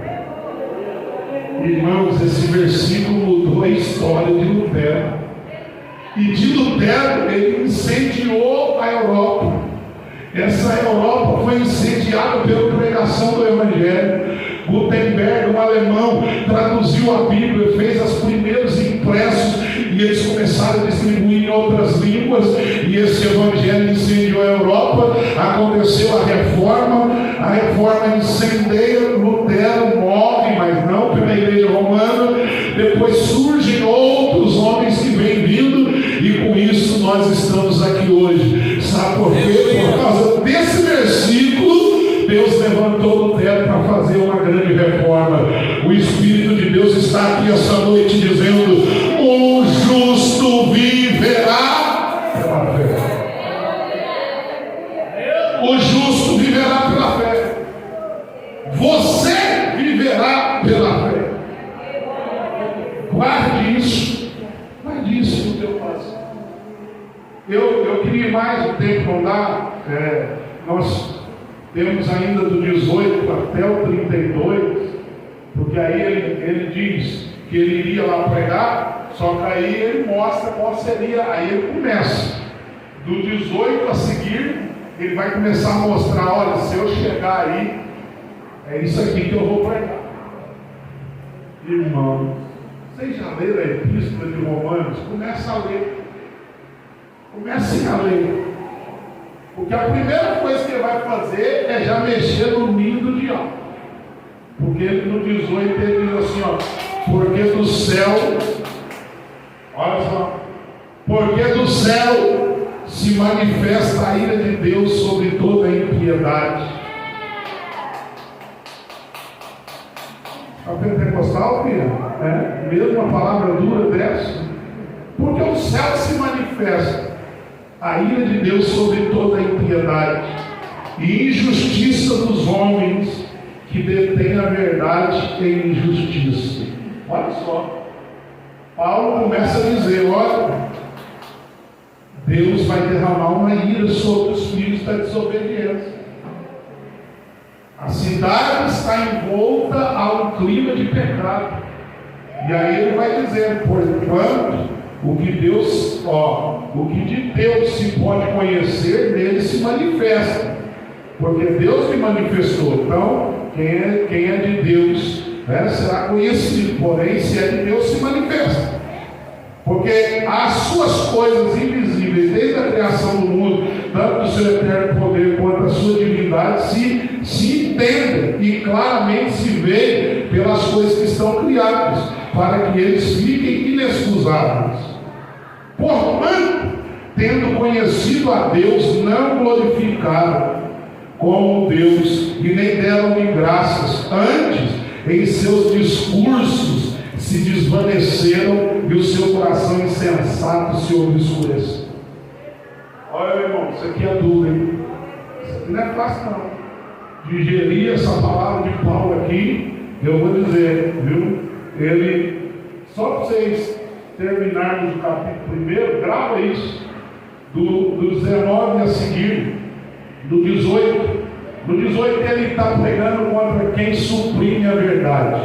Irmãos, esse versículo mudou a história de Lutero. E de Lutero, ele incendiou a Europa. Essa Europa foi incendiada pela pregação do Evangelho. Gutenberg, um alemão, traduziu a Bíblia, fez os primeiros impressos, e eles começaram a distribuir em outras línguas, e esse Evangelho incendiou a Europa. Aconteceu a reforma incendeia, Lutero morre, mas não pela Igreja Romana. Depois surgem outros homens que vêm vindo, e com isso nós estamos aqui hoje. Sabe por quê? Por causa desse versículo, Deus levantou Lutero para fazer uma grande reforma. O Espírito de Deus está aqui essa noite dizendo: o justo viverá pela fé. O justo viverá pela fé. Você viverá pela fé. Guarde isso. Guarde isso no teu coração. Eu queria mais, o tempo não dá. Nós temos ainda do 18 até o 32, porque aí ele diz que ele iria lá pregar, só que aí ele mostra qual seria, aí ele começa. Do 18 a seguir, ele vai começar a mostrar: olha, se eu chegar aí, é isso aqui que eu vou pregar. Irmão, vocês já leram a Epístola de Romanos? Começa a ler. Comecem a ler. Porque a primeira coisa que ele vai fazer é já mexer no ninho do diabo. Porque ele no 18 ele diz assim, ó: porque do céu, olha só, porque do céu se manifesta a ira de Deus sobre toda a impiedade. A pentecostal, filha, mesmo a palavra dura dessa. Porque o céu se manifesta a ira de Deus sobre toda a impiedade e injustiça dos homens que detêm a verdade em injustiça. Olha só, Paulo começa a dizer: olha, Deus vai derramar uma ira sobre os filhos da desobediência. A cidade está envolta a um clima de pecado. E aí ele vai dizer: porquanto o que de Deus se pode conhecer, nele se manifesta. Porque Deus me manifestou. Então, quem é de Deus, será conhecido. Porém, se é de Deus, se manifesta. Porque as suas coisas invisíveis, desde a criação do mundo, tanto do seu eterno poder quanto a sua divindade, se entendem e claramente se veem pelas coisas que estão criadas, para que eles fiquem inexcusáveis. Portanto, tendo conhecido a Deus, não glorificaram como Deus e nem deram-lhe graças. Antes, em seus discursos se desvaneceram e o seu coração insensato se obscureceu. Olha, meu irmão, isso aqui é duro, hein? Isso aqui não é fácil, não. Digerir essa palavra de Paulo aqui, eu vou dizer, viu? Ele, só para vocês terminarmos o capítulo 1, grava isso, do 19 a seguir, do 18. No 18 ele está pregando contra quem suprime a verdade.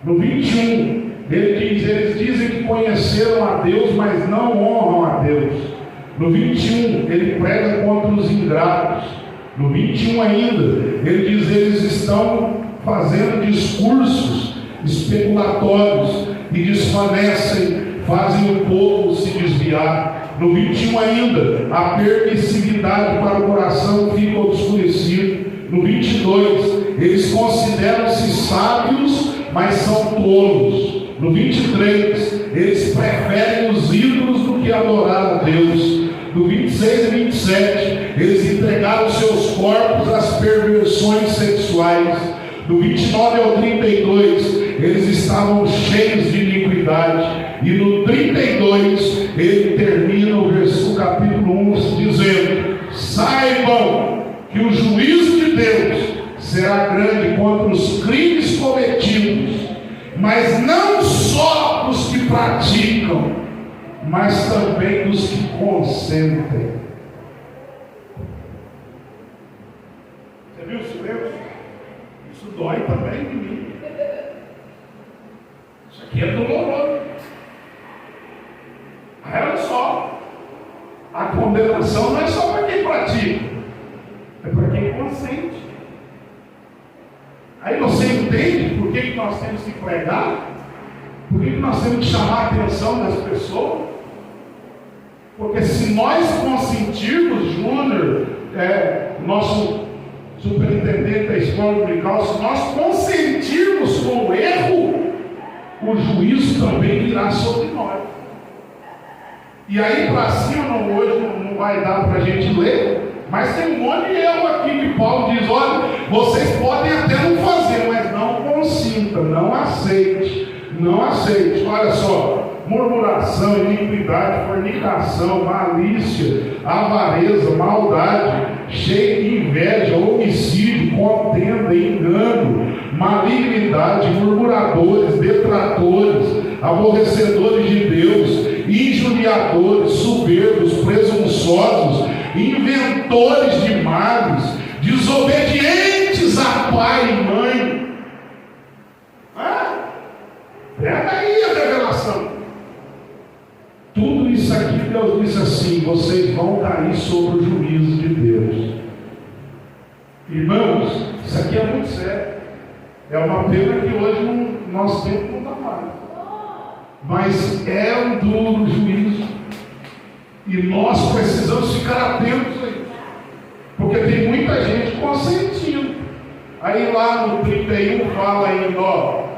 No 21, eles dizem que conheceram a Deus, mas não honram a Deus. No 21, ele prega contra os ingratos. No 21 ainda, ele diz: eles estão fazendo discursos especulatórios e desvanecem, fazem o povo se desviar. No 21 ainda, a permissividade para o coração fica obscurecido. No 22, eles consideram-se sábios, mas são tolos. No 23, eles preferem os ídolos do que adorar a Deus. No 26 e 27, eles entregaram seus corpos às perversões sexuais. Do 29 ao 32, eles estavam cheios de iniquidade. E no 32, ele termina o capítulo 1 dizendo: saibam que o juízo de Deus será grande contra os crimes cometidos, mas não só dos que praticam, mas também dos que consentem. Você viu o silêncio? Isso dói também em mim. Isso aqui é doloroso. Olha só, a condenação não é só para quem pratica, é para quem consente. Aí você entende por que nós temos que pregar? Por que nós temos que chamar a atenção das pessoas? Porque se nós consentirmos, Júnior, nosso superintendente da escola dominical, se nós consentirmos com o erro, o juízo também virá sobre nós. E aí para cima, hoje não vai dar para a gente ler, mas tem um monte de erro aqui que Paulo diz: olha, vocês podem até não fazer, mas não consinta, não aceite, não aceite. Olha só: murmuração, iniquidade, fornicação, malícia, avareza, maldade, cheio de inveja, homicídio, contenda, engano, malignidade, murmuradores, detratores, aborrecedores de Deus, injuriadores, soberbos, presunçosos, inventores de males, desobedientes a pai e mãe. Pega aí a revelação. Tudo isso aqui Deus disse assim: vocês vão cair sobre o juízo de Deus. Irmãos, isso aqui é muito sério. É uma pena que hoje nosso tempo não dá mais. Mas é um duro juízo. E nós precisamos ficar atentos aí. Porque tem muita gente consentindo. Aí lá no 31 fala ainda, ó.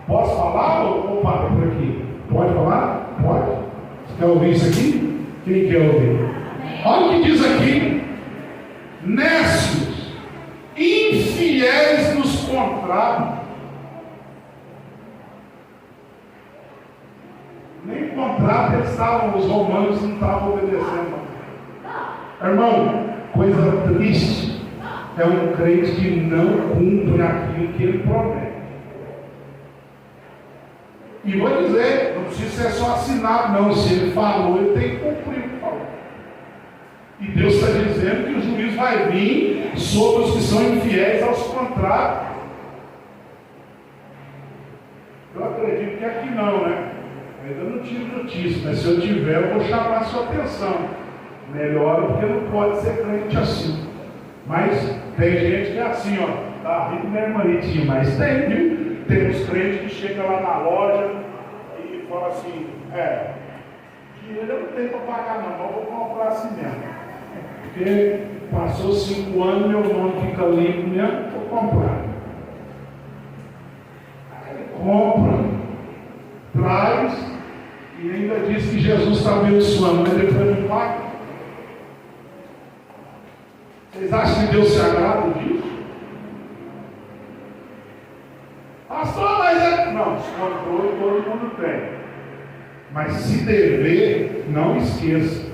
Posso falar ou para por aqui? Pode falar? Pode? Você quer ouvir isso aqui? Quem quer ouvir? Olha o que diz aqui: nécios, infiéis nos contratos. Nem contrato eles estavam, os romanos não estavam obedecendo. Irmão, coisa triste é um crente que não cumpre aquilo que ele promete. E vou dizer, não precisa ser só assinado, não. Se ele falou, ele tem que cumprir o que falou. E Deus está dizendo que o juízo vai vir sobre os que são infiéis aos contratos. Eu acredito que aqui não, né? Ainda não tive notícia, mas se eu tiver, eu vou chamar a sua atenção. Melhor, porque não pode ser crente assim. Mas tem gente que é assim, ó. Tá rico, minha irmãitinha, mas tem, viu? Tem uns crentes que chegam lá na loja e falam assim: dinheiro eu não tenho para pagar não, mas eu vou comprar assim mesmo. Porque passou 5 anos, meu nome fica limpo mesmo, vou comprar. Aí ele compra, traz e ainda diz que Jesus está abençoando, mas depois não paga. Vocês acham que Deus se agrada disso? Pastor, mas não, descontrole todo mundo tem. Mas se dever, não esqueça.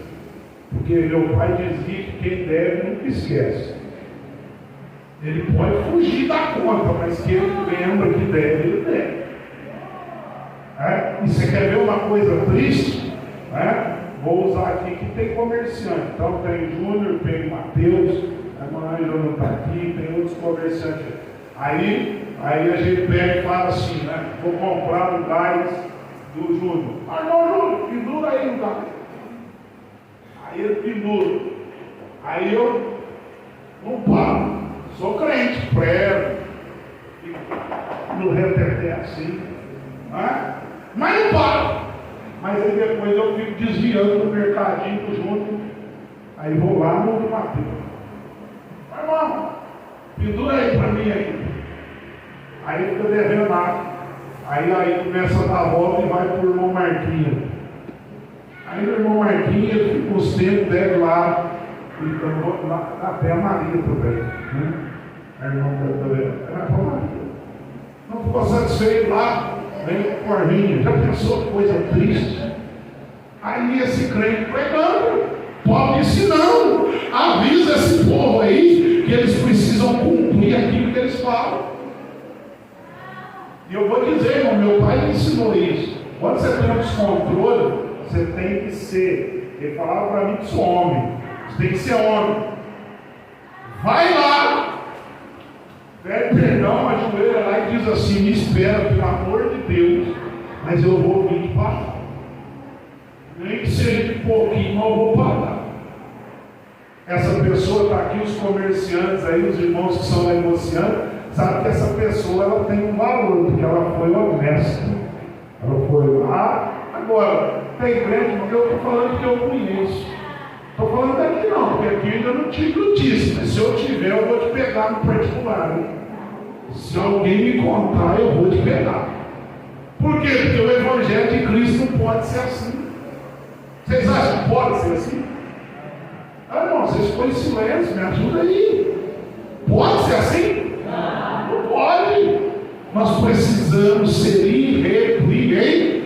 Porque meu pai dizia que quem deve nunca esquece. Ele pode fugir da conta, mas que ele lembra que deve, ele deve. E você quer ver uma coisa triste? Vou usar aqui que tem comerciante. Então tem Júnior, tem Mateus, a irmã Ângela não está aqui, tem outros comerciantes. Aí a gente pega e fala assim, vou comprar um gás do Júnior. Não, Júnior, pendura aí o gás. Aí ele pendura. Aí eu não paro. Sou crente, prego. No reteté assim. Mas não paro. Mas aí depois eu fico desviando do mercadinho do Júnior. Aí vou lá no Mateus. Mas irmão, pendura aí para mim aí. Aí fica devendo nada. Aí começa a dar a volta e vai para o irmão Marquinhos. Aí o irmão Marquinhos fica os tempos dele lá, até a Maria também. Né? A irmã também. Ela vai para Maria. Não ficou satisfeito lá, vem com a Corvinha. Já pensou que coisa triste? Aí esse crente pregando, Paulo disse: não, avisa esse povo aí que eles precisam cumprir aquilo que eles falam. E eu vou dizer, irmão, meu pai me ensinou isso. Quando você tem um descontrole, você tem que ser. Ele falava para mim que sou homem. Você tem que ser homem. Vai lá, pede perdão, ajoelha lá e diz assim: me espera, pelo amor de Deus, mas eu vou vir te pagar. Nem que seja de pouquinho, mas eu vou pagar. Essa pessoa está aqui, os comerciantes aí, os irmãos que são negociantes, sabe que essa pessoa ela tem um valor, porque ela foi honesta. Ela foi lá. Agora, tem crente, porque eu estou falando que eu conheço. Estou falando daqui não, porque aqui ainda não tive notícia. Mas se eu tiver, eu vou te pegar no particular. Hein? Se alguém me contar, eu vou te pegar. Por quê? Porque o Evangelho de Cristo não pode ser assim. Vocês acham que pode ser assim? Ah, não, vocês ficam em silêncio, me ajuda aí. Pode ser assim? Não pode. Nós precisamos ser irrepreensíveis.